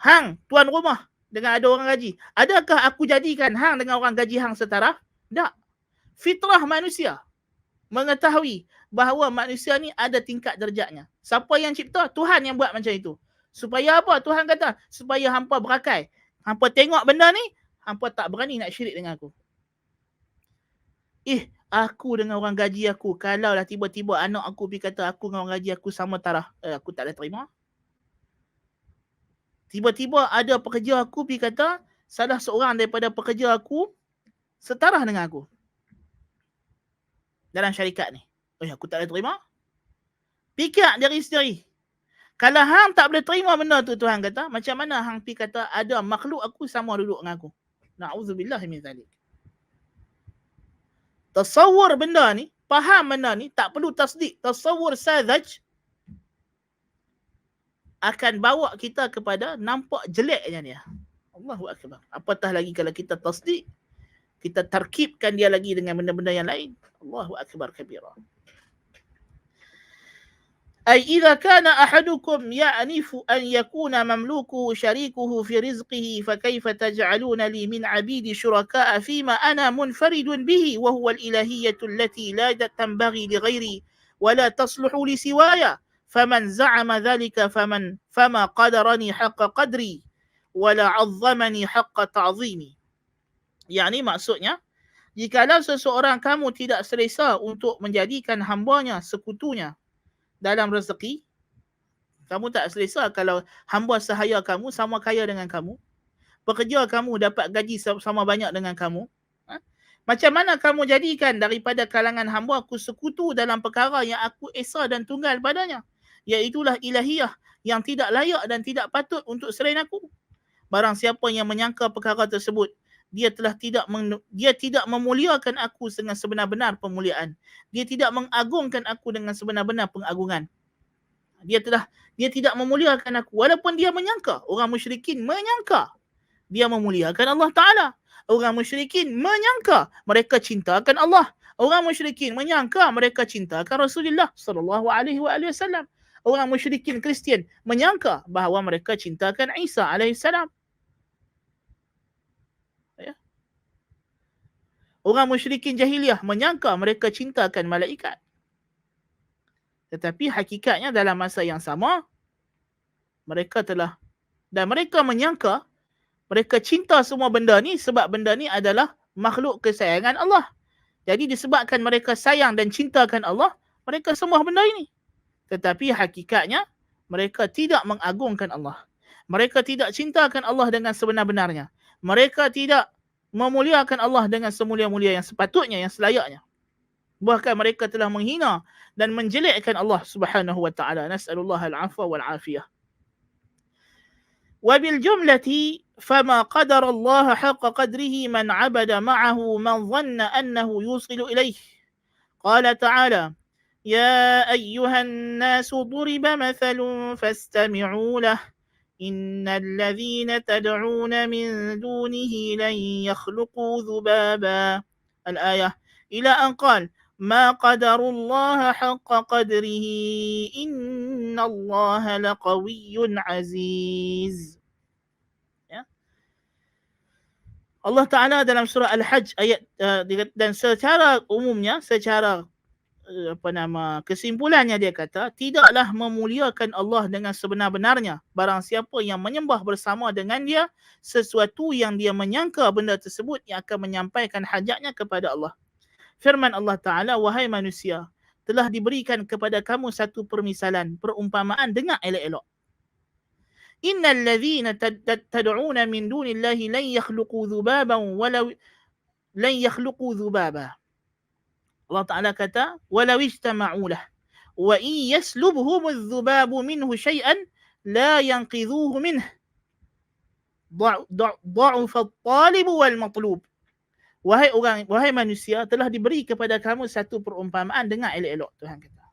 Hang, tuan rumah dengan ada orang gaji, adakah aku jadikan hang dengan orang gaji hang setaraf? Tak. Fitrah manusia mengetahui bahawa manusia ni ada tingkat derajatnya. Siapa yang cipta? Tuhan yang buat macam itu. Supaya apa? Tuhan kata, supaya hampa berakai. Hampa tengok benda ni, hampa tak berani nak syirik dengan aku. Aku dengan orang gaji aku, kalau lah tiba-tiba anak aku pergi kata aku dengan orang gaji aku sama taraf, aku tak boleh terima. Tiba-tiba ada pekerja aku pergi kata salah seorang daripada pekerja aku setara dengan aku dalam syarikat ni. Aku tak boleh terima. Fikir diri sendiri. Kalau hang tak boleh terima benda tu, Tuhan kata, macam mana hang pergi kata ada makhluk aku sama duduk dengan aku? Na'udzubillah min zalik. Tasawur benda ni, faham benda ni, tak perlu tasdik. Tasawur sadhaj akan bawa kita kepada nampak jeleknya dia. Allahu Akbar. Apatah lagi kalau kita tasdik, kita tarkibkan dia lagi dengan benda-benda yang lain. Allahu Akbar kabira. Ay idza kana ahadukum ya'nifu an yakuna mamlukuhu syarikuhu fi rizqihi fa kaifa taj'aluna li min 'abidi syuraka'a fima ana munfaridun bihi wa huwa al-ilahiyyatu allati la tanbaghi li ghairi wa la tasluhu li siwaya faman za'ama dhalika fama qadarani haqqa qadri wa la 'azzamani haqqa ta'zimi. Yani maksudnya, jikalau seseorang kamu tidak selesa untuk menjadikan hambanya sekutunya dalam rezeki, kamu tak selesa kalau hamba sahaya kamu sama kaya dengan kamu, pekerja kamu dapat gaji sama banyak dengan kamu, macam mana kamu jadikan daripada kalangan hamba aku sekutu dalam perkara yang aku esa dan tunggal padanya, iaitulah ilahiyah yang tidak layak dan tidak patut untuk selain aku. Barang siapa yang menyangka perkara tersebut, dia tidak memuliakan aku dengan sebenar-benar pemuliaan. Dia tidak mengagungkan aku dengan sebenar-benar pengagungan. Dia tidak memuliakan aku walaupun dia menyangka. Orang musyrikin menyangka dia memuliakan Allah Ta'ala. Orang musyrikin menyangka mereka cintakan Allah. Orang musyrikin menyangka mereka cintakan Rasulullah sallallahu alaihi wasallam. Orang musyrikin Kristian menyangka bahawa mereka cintakan Isa alaihi salam. Orang musyrikin jahiliyah menyangka mereka cintakan malaikat. Tetapi hakikatnya dalam masa yang sama, mereka menyangka mereka cinta semua benda ni sebab benda ni adalah makhluk kesayangan Allah. Jadi disebabkan mereka sayang dan cintakan Allah, mereka sembah benda ini. Tetapi hakikatnya, mereka tidak mengagungkan Allah. Mereka tidak cintakan Allah dengan sebenar-benarnya. Mereka tidak memuliakan Allah dengan semulia-mulia yang sepatutnya, yang selayaknya. Bahkan mereka telah menghina dan menjelekkan Allah Subhanahu wa taala. Nas'alullah al-'afwa wal 'afiyah. وبالجملة فما قدر الله حق قدره من عبد معه من ظن أنه يوصل إليه. قال تعالى: يا أيها الناس ضرب مثل فاستمعوا له إن الذين تدعون من دونه لن يخلقوا ذبابا. الآية إلى أن قال: ما قدر الله حق قدره إن الله لقوي عزيز. Ya. Allah Ta'ala dalam surah Al-Hajj ayat dan secara umumnya, secara kesimpulannya dia kata, tidaklah memuliakan Allah dengan sebenar-benarnya barang siapa yang menyembah bersama dengan dia sesuatu yang dia menyangka benda tersebut yang akan menyampaikan hajatnya kepada Allah. Firman Allah Ta'ala, wahai manusia, telah diberikan kepada kamu satu permisalan, perumpamaan, dengar elok-elok. Innal ladzina tad'una min dunillahi lan yakhluqu dhubaban walau lan yakhluqu dhubaba. Allah Ta'ala kata, walau ijtama'u lah wa in yaslubhum adh-dhubabu minhu syai'an la yanqidhuhu minhu dha'ufa at-talib wal matlub. Wahai manusia, telah diberi kepada kamu satu perumpamaan, dengar elok-elok. Tuhan kata,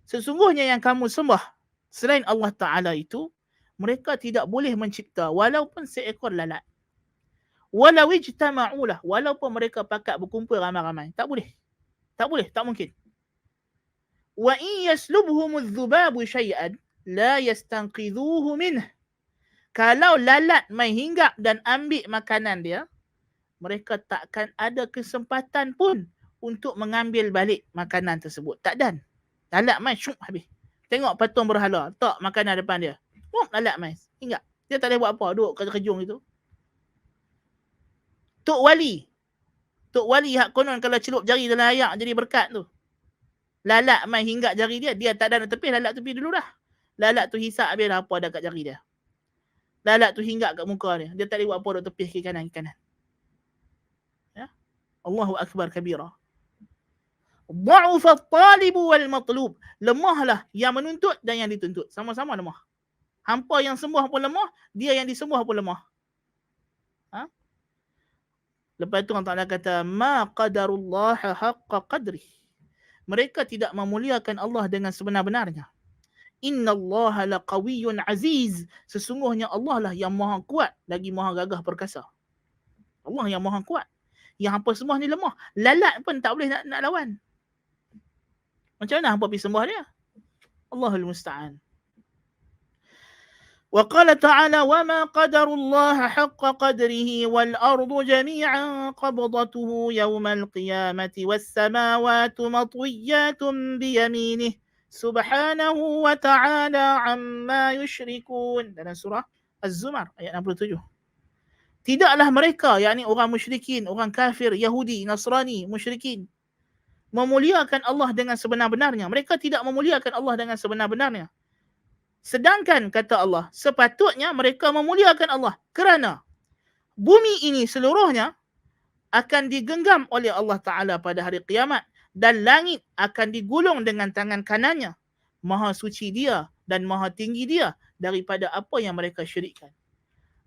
sesungguhnya yang kamu sembah selain Allah Ta'ala itu, mereka tidak boleh mencipta walaupun seekor lalat. Walau ijtama'u lah, walaupun mereka pakat berkumpul ramai-ramai, tak boleh. Tak boleh, tak mungkin. Wa in yaslubhum adh-dhubabu syai'an la yastanqidhuhu minhu. Kalau lalat mai hinggap dan ambil makanan dia, mereka takkan ada kesempatan pun untuk mengambil balik makanan tersebut. Tak dan. Lalat mai syuk habis. Tengok patung berhala, tak makanan depan dia. Lalat mai hinggap. Dia tak boleh buat apa, duduk kejung itu. Tok Wali hak konon kalau celup jari dalam ayak jadi berkat tu. Lalat mai hinggap jari dia, dia tak ada nak tepis, lalat tepi dulu dah. Lalat tu hisap habis apa ada kat jari dia. Lalat tu hinggap kat muka dia, dia tak boleh buat apa, duk tepis ke kanan. Ya? Allahu akbar kabira. Dha'ufa at-talib wal matlub. Lemahlah yang menuntut dan yang dituntut. Sama-sama lemah. Hampa yang sembah pun lemah, dia yang disembah pun lemah. Ha? Lepas tu Allah Ta'ala kata, ma qadarullah haqqa qadri. Mereka tidak memuliakan Allah dengan sebenar-benarnya. Innallaha laqawiyyun aziz. Sesungguhnya Allah lah yang maha kuat lagi maha gagah perkasa. Allah yang maha kuat. Yang hampa sembah ni lemah. Lalat pun tak boleh nak lawan. Macam mana hampa pergi sembah dia? Allahul musta'an. وقال تعالى وما قدر الله حق قدره والأرض جميعا قبضته يوم القيامة والسماوات مطويات بيمينه سبحانه وتعالى عما يشركون. Dalam surah Az-Zumar ayat 67. Tidaklah mereka, yakni orang musyrikin, orang kafir, Yahudi, Nasrani, musyrikin, memuliakan Allah dengan sebenar-benarnya. Mereka tidak memuliakan Allah dengan sebenar-benarnya. Sedangkan kata Allah, sepatutnya mereka memuliakan Allah kerana bumi ini seluruhnya akan digenggam oleh Allah Ta'ala pada hari kiamat dan langit akan digulung dengan tangan kanannya. Maha suci dia dan maha tinggi dia daripada apa yang mereka syirikkan.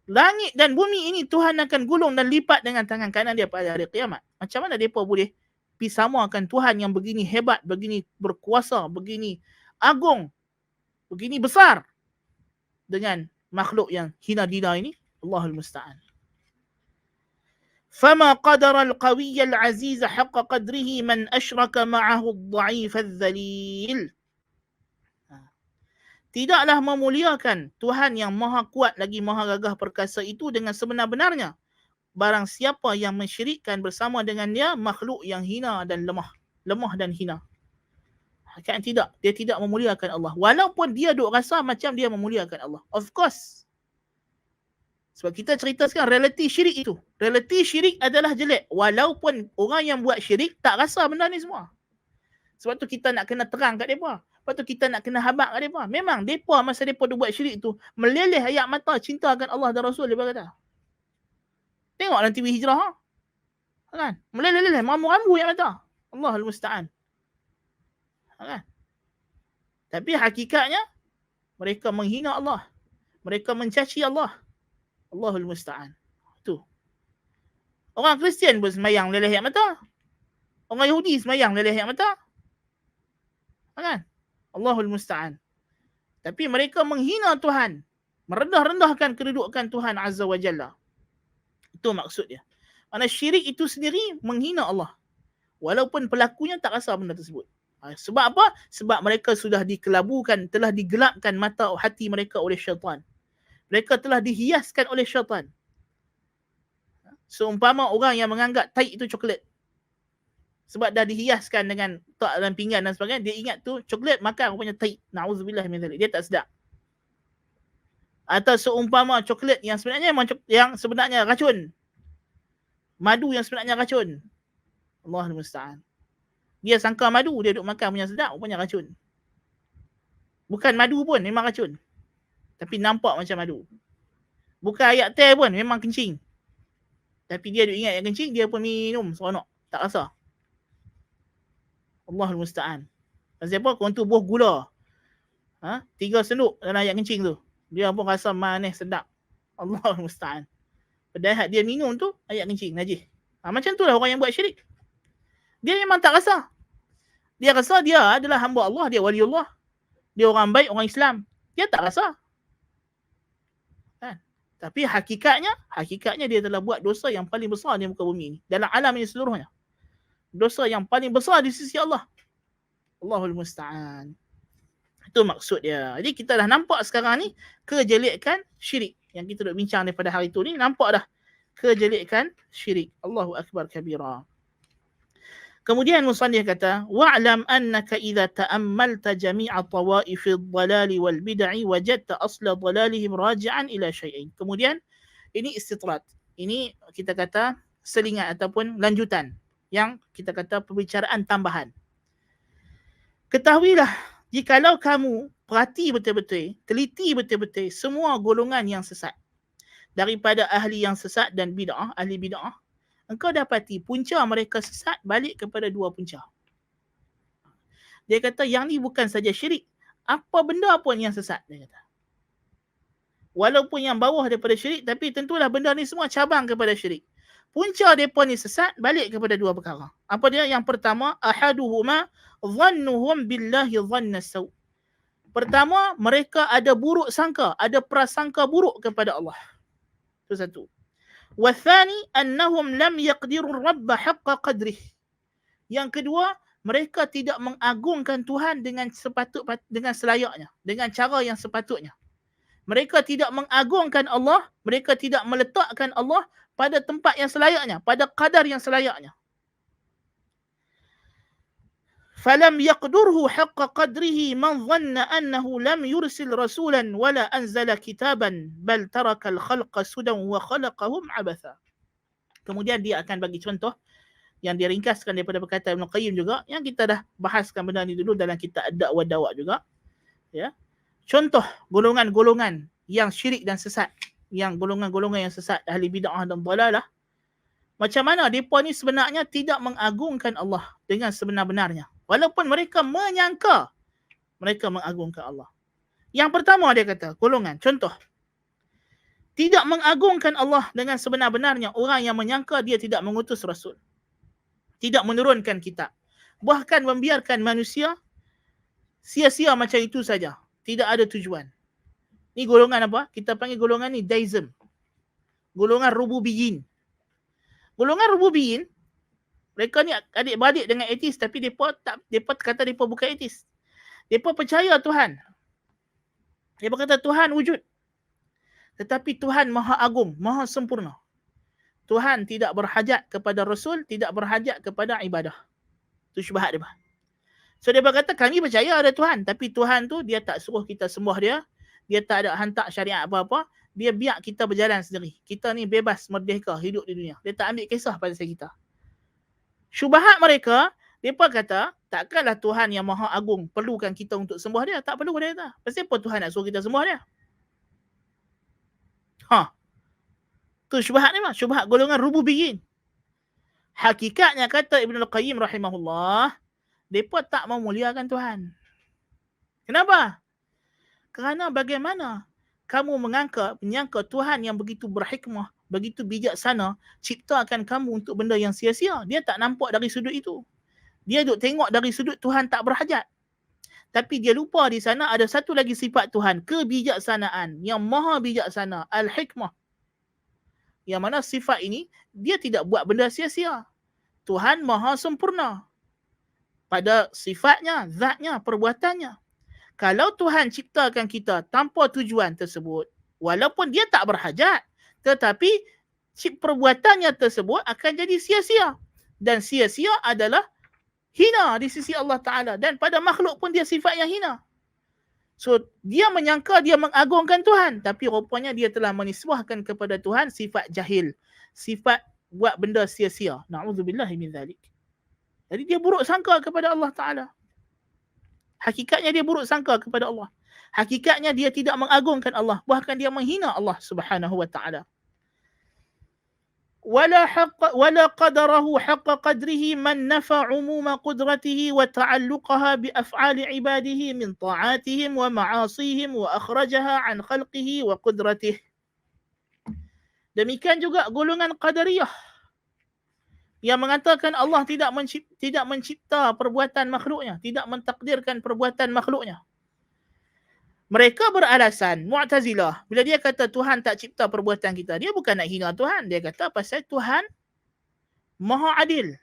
Langit dan bumi ini Tuhan akan gulung dan lipat dengan tangan kanan dia pada hari kiamat. Macam mana mereka boleh samakan Tuhan yang begini hebat, begini berkuasa, begini agung, begini besar dengan makhluk yang hina-dina ini? Allahul musta'an. فما قدر القوي العزيز حق قدره من أشرك معه الضعيف الذليل. Tidaklah memuliakan Tuhan yang maha kuat lagi maha gagah perkasa itu dengan sebenar-benarnya barang siapa yang mensyirikkan bersama dengan dia makhluk yang hina dan lemah dan hina. Kan tidak, dia tidak memuliakan Allah walaupun dia duk rasa macam dia memuliakan Allah. Of course. Sebab kita cerita sekarang realiti syirik itu. Realiti syirik adalah jelek walaupun orang yang buat syirik tak rasa benda ni semua. Sebab tu kita nak kena terang kat mereka. Sebab tu kita nak kena habaq kat mereka. Memang mereka masa mereka buat syirik tu meleleh ayat mata cinta akan Allah dan Rasul, mereka kata. Tengok dalam TV Hijrah. Kan? Meleleh-leleh, rambu-rambu ayat mata. Allahul musta'an. Kan? Tapi hakikatnya mereka menghina Allah. Mereka mencaci Allah. Allahul musta'an. Tu. Orang Kristian pun semayang lelehat mata. Orang Yahudi semayang lelehat mata. Kan? Allahul musta'an. Tapi mereka menghina Tuhan. Merendah-rendahkan kedudukan Tuhan Azza wa Jalla. Itu maksud dia. Mana syirik itu sendiri menghina Allah. Walaupun pelakunya tak rasa benda tersebut. Sebab apa? Sebab mereka sudah dikelabukan, telah digelapkan mata hati mereka oleh syaitan. Mereka telah dihiaskan oleh syaitan. Seumpama orang yang menganggap taik itu coklat. Sebab dah dihiaskan dengan tak dalam pinggan dan sebagainya, dia ingat tu coklat, makan rupanya taik. Na'udzubillah min dzalik. Dia tak sedap. Atau seumpama coklat yang sebenarnya racun. Madu yang sebenarnya racun. Allahul musta'an. Dia sangka madu, dia duk makan punya sedap, rupanya racun. Bukan madu pun, memang racun. Tapi nampak macam madu. Bukan ayak teh pun, memang kencing. Tapi dia duk ingat yang kencing, dia pun minum seronok. Tak rasa. Allahul musta'an. Pasal apa? Korang tu buah gula. 3 senduk dalam ayak kencing tu. Dia pun rasa manis, sedap. Allahul musta'an. Padahal dia minum tu, ayak kencing, najis. Macam tu lah orang yang buat syirik. Dia memang tak rasa. Dia rasa dia adalah hamba Allah, dia wali Allah. Dia orang baik, orang Islam. Dia tak rasa. Kan? Tapi hakikatnya dia telah buat dosa yang paling besar di muka bumi ini. Dalam alam ini seluruhnya. Dosa yang paling besar di sisi Allah. Allahul musta'an. Itu maksud dia. Jadi kita dah nampak sekarang ni kejelekan syirik. Yang kita duk bincang daripada hari tu ni, nampak dah kejelekan syirik. Allahu akbar kabira. Kemudian musannif kata, wa'lam annaka idza ta'ammalta jami'a tawaifi ad-dhalali wal bid'i wajadta asla dhalalihim raji'an ila syai'in. Kemudian ini istitrat. Ini kita kata selingan ataupun lanjutan yang kita kata perbicaraan tambahan. Ketahuilah, jikalau kamu perhati betul-betul, teliti betul-betul semua golongan yang sesat daripada ahli yang sesat dan bid'ah, ahli bid'ah, engkau dapati punca mereka sesat balik kepada dua punca. Dia kata yang ni bukan saja syirik, apa benda pun yang sesat, dia kata. Walaupun yang bawah daripada syirik, tapi tentulah benda ni semua cabang kepada syirik. Punca mereka ni sesat balik kepada dua perkara. Apa dia? Yang pertama, ahaduhuma dhannuhum billahi dhanna saw. Pertama, mereka ada buruk sangka, ada prasangka buruk kepada Allah. Itu satu. Wathani annahum lam yaqdiru rabb haqqa qadrih. Yang kedua, mereka tidak mengagungkan Tuhan dengan selayaknya, dengan cara yang sepatutnya. Mereka tidak mengagungkan Allah, mereka tidak meletakkan Allah pada tempat yang selayaknya, pada kadar yang selayaknya. فَلَمْ يَقْدُرْهُ حَقَّ قَدْرِهِ مَنْ ظَنَّ أَنَّهُ لَمْ يُرْسِلْ رَسُولًا وَلَا أَنْزَلَ كِتَابًا بَلْ تَرَكَ الْخَلْقَ سُدًى وَخَلَقَهُمْ عَبَثًا. Kemudian dia akan bagi contoh yang dia ringkaskan daripada perkataan Ibn Qayyim juga, yang kita dah bahaskan benda ni dulu dalam kitab Ad-Da' wa Dawa' juga. Ya. Contoh golongan-golongan yang syirik dan sesat, yang golongan-golongan yang sesat, ahli bid'ah dan dhalalah, macam mana mereka ni sebenarnya tidak mengagungkan Allah dengan sebenar-benarnya. Walaupun mereka menyangka mereka mengagungkan Allah. Yang pertama dia kata, golongan, contoh. Tidak mengagungkan Allah dengan sebenar-benarnya orang yang menyangka dia tidak mengutus Rasul. Tidak menurunkan kitab. Bahkan membiarkan manusia sia-sia macam itu saja. Tidak ada tujuan. Ni golongan apa? Kita panggil golongan ni deism. Golongan rububiyin. Golongan rububiyin, mereka ni adik-beradik dengan etis, tapi mereka kata mereka bukan etis. Mereka percaya Tuhan. Mereka kata Tuhan wujud. Tetapi Tuhan maha agung, maha sempurna. Tuhan tidak berhajat kepada Rasul, tidak berhajat kepada ibadah. Itu syubhat dia. So dia berkata kami percaya ada Tuhan, tapi Tuhan tu dia tak suruh kita sembah dia. Dia tak ada hantar syariat apa-apa. Dia biar kita berjalan sendiri. Kita ni bebas, merdeka, hidup di dunia. Dia tak ambil kisah pada kita. Syubhat mereka, mereka kata, takkanlah Tuhan yang maha agung perlukan kita untuk sembah dia. Tak perlu dia kata. Pasal apa Tuhan nak suruh kita sembah dia? Tu syubhat ni mah. Syubhat golongan rububiyin. Hakikatnya kata Ibn Al-Qayyim rahimahullah, mereka tak memuliakan Tuhan. Kenapa? Kerana bagaimana kamu menyangka Tuhan yang begitu berhikmah, begitu bijaksana, ciptakan kamu untuk benda yang sia-sia. Dia tak nampak dari sudut itu. Dia duk tengok dari sudut Tuhan tak berhajat. Tapi dia lupa di sana ada satu lagi sifat Tuhan, kebijaksanaan, yang maha bijaksana, al-hikmah. Yang mana sifat ini, dia tidak buat benda sia-sia. Tuhan maha sempurna pada sifatnya, zatnya, perbuatannya. Kalau Tuhan ciptakan kita tanpa tujuan tersebut, walaupun dia tak berhajat, tetapi perbuatannya tersebut akan jadi sia-sia. Dan sia-sia adalah hina di sisi Allah Ta'ala. Dan pada makhluk pun dia sifat yang hina. So, dia menyangka dia mengagungkan Tuhan. Tapi rupanya dia telah menisbahkan kepada Tuhan sifat jahil. Sifat buat benda sia-sia. Na'udzubillahi min zalik. Jadi dia buruk sangka kepada Allah Ta'ala. Hakikatnya dia buruk sangka kepada Allah. Hakikatnya dia tidak mengagungkan Allah. Bahkan dia menghina Allah Subhanahu wa Ta'ala. ولا قدره حق قدره من نفى عموم قدرته وتعلقها بأفعال عباده من طاعاتهم ومعاصيهم وأخرجها عن خلقه وقدرته. Demikian juga golongan Qadariyah yang mengatakan Allah tidak mencipta perbuatan makhluknya, tidak mentakdirkan perbuatan makhluknya. Mereka beralasan, Mu'tazilah, bila dia kata Tuhan tak cipta perbuatan kita, dia bukan nak hina Tuhan. Dia kata pasal Tuhan maha adil.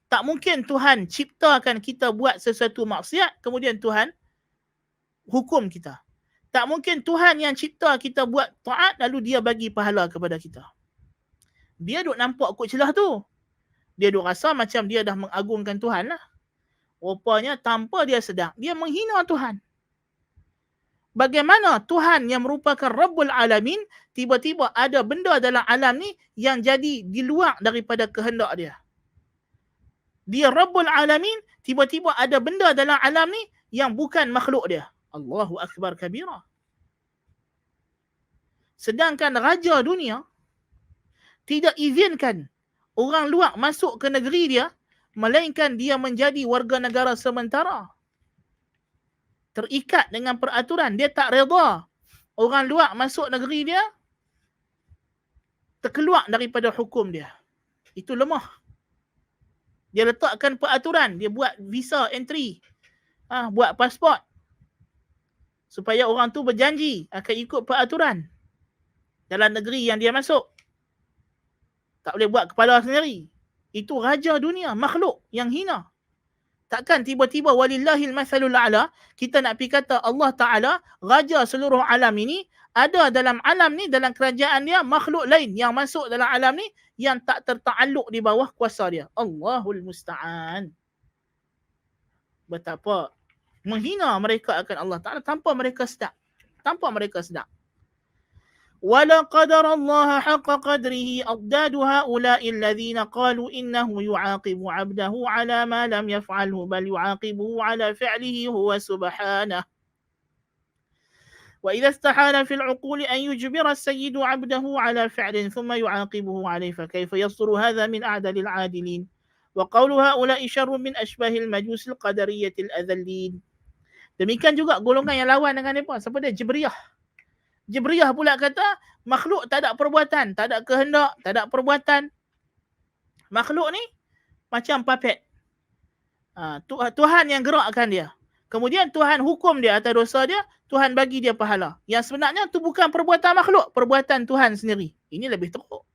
Tak mungkin Tuhan ciptakan kita buat sesuatu maksiat, kemudian Tuhan hukum kita. Tak mungkin Tuhan yang cipta kita buat taat, lalu dia bagi pahala kepada kita. Dia duk nampak kot celah tu. Dia duk rasa macam dia dah mengagungkan Tuhan lah. Rupanya tanpa dia sedar, dia menghina Tuhan. Bagaimana Tuhan yang merupakan Rabbul Alamin, tiba-tiba ada benda dalam alam ni yang jadi di luar daripada kehendak dia. Dia Rabbul Alamin, tiba-tiba ada benda dalam alam ni yang bukan makhluk dia. Allahu Akbar kabira. Sedangkan Raja dunia tidak izinkan orang luar masuk ke negeri dia, melainkan dia menjadi warga negara sementara. Terikat dengan peraturan. Dia tak reda orang luar masuk negeri dia, terkeluar daripada hukum dia. Itu lemah. Dia letakkan peraturan. Dia buat visa entry. Buat pasport. Supaya orang tu berjanji akan ikut peraturan dalam negeri yang dia masuk. Tak boleh buat kepala sendiri. Itu raja dunia, makhluk yang hina. Takkan tiba-tiba walillahil mathalul a'la, kita nak pergi kata Allah Ta'ala, raja seluruh alam ini, ada dalam alam ni, dalam kerajaan dia, makhluk lain yang masuk dalam alam ni, yang tak tertakluk di bawah kuasa dia. Allahul Musta'an. Betapa menghina mereka akan Allah Ta'ala tanpa mereka sedar. Tanpa mereka sedar. وَلَا قَدَرَ اللَّهَ حَقَّ قَدْرِهِ أَضْدَادُ هَؤُلَاءِ الَّذِينَ قَالُوا إِنَّهُ يُعَاقِبُ عَبْدَهُ عَلَى مَا لَمْ يَفْعَلْهُ بَلْ يُعَاقِبُهُ عَلَى فِعْلِهِ هُوَ سُبْحَانَهُ وَإِذَا اسْتَحَالَ فِي الْعُقُولِ أَنْ يُجْبِرَ السَّيِّدُ عَبْدَهُ عَلَى فِعْلٍ ثُمَّ يُعَاقِبُهُ عَلَيْهِ فَكَيْفَ يَصْدُرُ هَذَا مِنْ أَعْدَلِ الْعَادِلِينَ وَقَوْلُ هَؤُلَاءِ شَرٌّ مِنْ أَشْبَهِ الْمَجُوسِ الْقَدَرِيَّةِ الْأَذَلِّينَ. Demikian juga golongan yang lawan dengan mereka. Siapa dia? Jibriyah. Jibriyah pula kata, makhluk tak ada perbuatan, tak ada kehendak, tak ada perbuatan. Makhluk ni macam puppet. Tuhan yang gerakkan dia. Kemudian Tuhan hukum dia atas dosa dia, Tuhan bagi dia pahala. Yang sebenarnya tu bukan perbuatan makhluk, perbuatan Tuhan sendiri. Ini lebih teruk.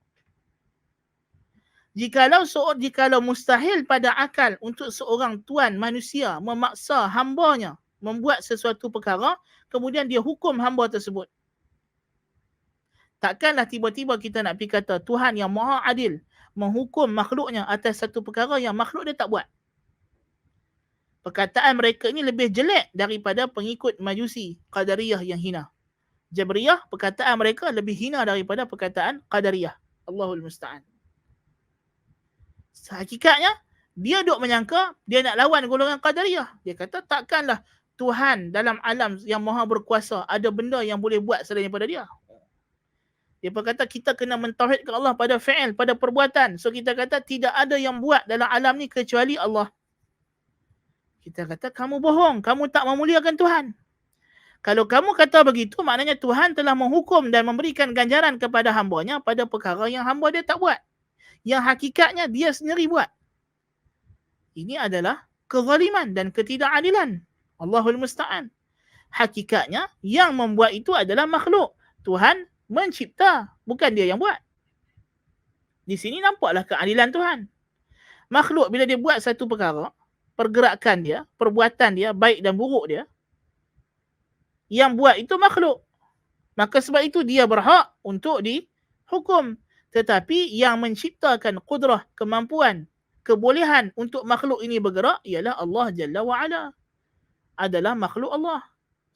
Jikalau mustahil pada akal untuk seorang tuan manusia memaksa hambanya membuat sesuatu perkara, kemudian dia hukum hamba tersebut. Takkanlah tiba-tiba kita nak pergi kata Tuhan yang maha adil menghukum makhluknya atas satu perkara yang makhluk dia tak buat. Perkataan mereka ini lebih jelek daripada pengikut Majusi Qadariyah yang hina. Jabriyah, perkataan mereka lebih hina daripada perkataan Qadariyah. Allahul Musta'an. Hakikatnya, dia duk menyangka dia nak lawan golongan Qadariyah. Dia kata takkanlah Tuhan dalam alam yang maha berkuasa ada benda yang boleh buat selain daripada dia. Dia kata kita kena mentauhidkan Allah pada fi'il, pada perbuatan. So kita kata tidak ada yang buat dalam alam ni kecuali Allah. Kita kata kamu bohong, kamu tak memuliakan Tuhan. Kalau kamu kata begitu, maknanya Tuhan telah menghukum dan memberikan ganjaran kepada hamba-Nya pada perkara yang hamba dia tak buat. Yang hakikatnya dia sendiri buat. Ini adalah kezaliman dan ketidakadilan. Allahul Musta'an. Hakikatnya yang membuat itu adalah makhluk. Tuhan mencipta, bukan dia yang buat. Di sini nampaklah keadilan Tuhan. Makhluk bila dia buat satu perkara, pergerakan dia, perbuatan dia, baik dan buruk dia, yang buat itu makhluk. Maka sebab itu dia berhak untuk dihukum. Tetapi yang menciptakan kudrah, kemampuan, kebolehan untuk makhluk ini bergerak ialah Allah Jalla wa'ala. Adalah makhluk Allah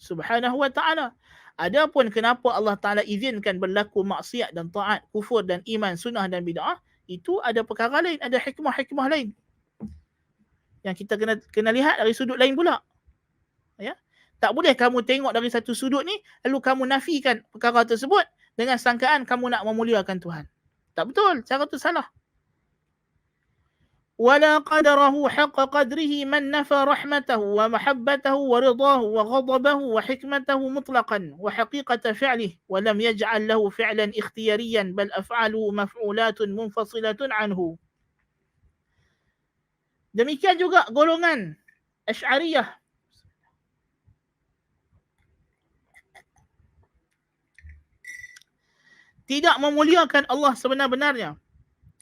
Subhanahu wa ta'ala. Adapun kenapa Allah Ta'ala izinkan berlaku maksiat dan taat, kufur dan iman, sunnah dan bid'ah, itu ada perkara lain, ada hikmah-hikmah lain. Yang kita kena lihat dari sudut lain pula. Ya? Tak boleh kamu tengok dari satu sudut ni, lalu kamu nafikan perkara tersebut dengan sangkaan kamu nak memuliakan Tuhan. Tak betul, cara tu salah. وَلَا قَدَرَهُ حَقَّ قَدْرِهِ مَنْ نَفَى رَحْمَتَهُ وَمَحَبَّتَهُ وَرِضَاهُ وَغَضَبَهُ وَحِكْمَتَهُ مُطْلَقًا وَحَقِيقَةَ فِعْلِهِ وَلَمْ يَجْعَلْ لَهُ فِعْلًا اخْتِيَارِيًّا بَلْ أَفْعَالُهُ مَفْعُولَاتٌ مُنْفَصِلَةٌ عَنْهُ. Demikian juga golongan Asy'ariyah. Tidak memuliakan Allah sebenar-benarnya.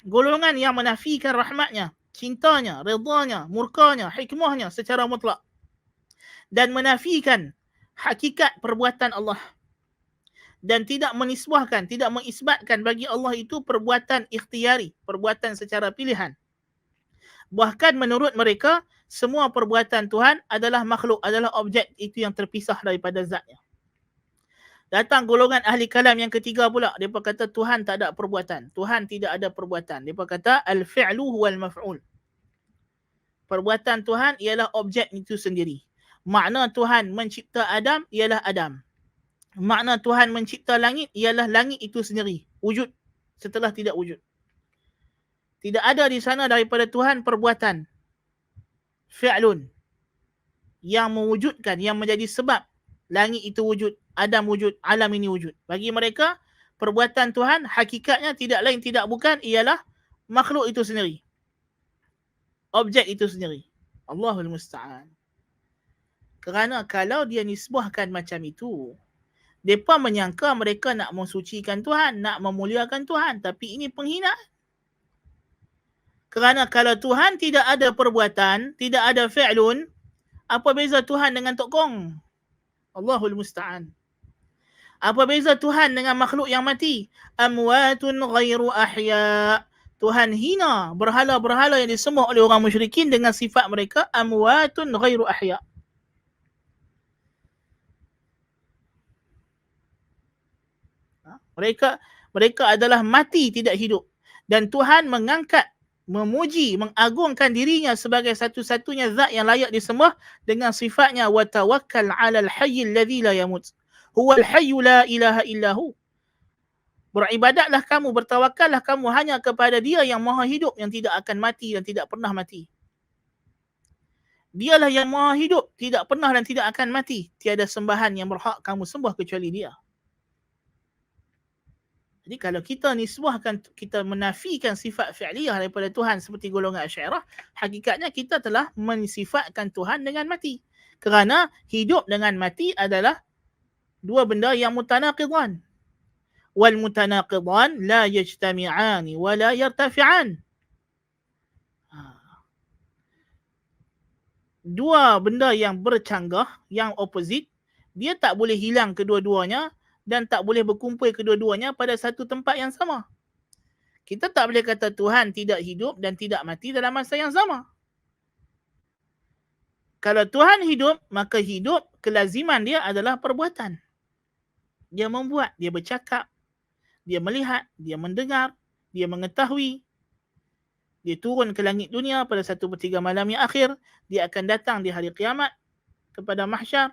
Golongan yang menafikan rahmatnya, cintanya, redanya, murkanya, hikmahnya secara mutlak. Dan menafikan hakikat perbuatan Allah. Dan tidak menisbahkan, tidak mengisbatkan bagi Allah itu perbuatan ikhtiari, perbuatan secara pilihan. Bahkan menurut mereka, semua perbuatan Tuhan adalah makhluk, adalah objek itu yang terpisah daripada zatnya. Datang golongan ahli kalam yang ketiga pula. Mereka kata Tuhan tak ada perbuatan. Tuhan tidak ada perbuatan. Mereka kata al-fi'lu huwal maf'ul. Perbuatan Tuhan ialah objek itu sendiri. Makna Tuhan mencipta Adam ialah Adam. Makna Tuhan mencipta langit ialah langit itu sendiri. Wujud setelah tidak wujud. Tidak ada di sana daripada Tuhan perbuatan. Fi'lun. Yang mewujudkan, yang menjadi sebab langit itu wujud. Adam wujud, alam ini wujud. Bagi mereka, perbuatan Tuhan hakikatnya tidak lain tidak bukan ialah makhluk itu sendiri. Objek itu sendiri. Allahul Musta'an. Kerana kalau dia nisbahkan macam itu, mereka menyangka mereka nak mensucikan Tuhan, nak memuliakan Tuhan. Tapi ini penghinaan. Kerana kalau Tuhan tidak ada perbuatan, tidak ada fi'lun, apa beza Tuhan dengan Tok Kong? Allahul Musta'an. Apa beza Tuhan dengan makhluk yang mati? Amwatun ghairu ahya. Tuhan hina berhala-berhala yang disembah oleh orang musyrikin dengan sifat mereka amwatun ghairu ahya. Mereka adalah mati tidak hidup. Dan Tuhan mengangkat, memuji, mengagungkan dirinya sebagai satu-satunya zat yang layak disembah dengan sifatnya wa tawakkal 'alal hayyil ladzi la yamut. Huwal hayyu la ilaha illahu. Beribadatlah kamu, bertawakallah kamu hanya kepada Dia yang maha hidup, yang tidak akan mati dan tidak pernah mati. Dialah yang maha hidup, tidak pernah dan tidak akan mati. Tiada sembahan yang berhak kamu sembah kecuali Dia. Jadi kalau kita nisbahkan, kita menafikan sifat fi'liyah daripada Tuhan seperti golongan Asy'ariyah, hakikatnya kita telah mensifatkan Tuhan dengan mati. Kerana hidup dengan mati adalah dua benda yang mutanaqidan. Wal mutanaqidan la yajtami'an wa la yartafi'an. Dua benda yang bercanggah, yang opposite, dia tak boleh hilang kedua-duanya dan tak boleh berkumpul kedua-duanya pada satu tempat yang sama. Kita tak boleh kata Tuhan tidak hidup dan tidak mati dalam masa yang sama. Kalau Tuhan hidup, maka hidup kelaziman dia adalah perbuatan. Dia membuat, dia bercakap, dia melihat, dia mendengar, dia mengetahui. Dia turun ke langit dunia pada 1/3 malam yang akhir. Dia akan datang di hari kiamat kepada mahsyar.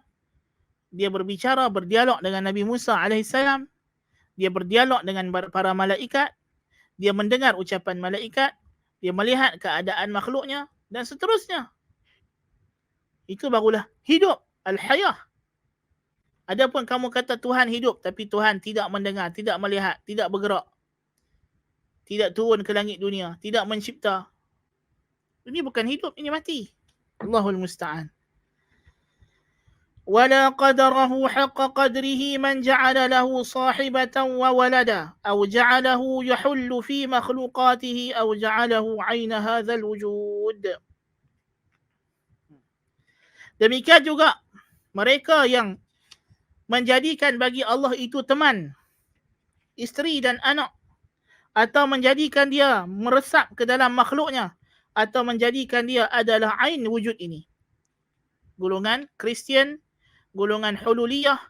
Dia berbicara, berdialog dengan Nabi Musa AS. Dia berdialog dengan para malaikat, dia mendengar ucapan malaikat, dia melihat keadaan makhluknya dan seterusnya. Itu barulah hidup, al-hayah. Adapun kamu kata Tuhan hidup tapi Tuhan tidak mendengar, tidak melihat, tidak bergerak, tidak turun ke langit dunia, tidak mencipta, ini bukan hidup, ini mati. Allahul musta'an. ولا قدره حق قدره من جعل له صاحبة وولدا أو جعله يحل في مخلوقاته أو جعله عين هذا الوجود. Demikian juga mereka yang menjadikan bagi Allah itu teman, isteri dan anak, atau menjadikan dia meresap ke dalam makhluknya, atau menjadikan dia adalah ain wujud ini. Golongan Kristian, golongan hululiyah,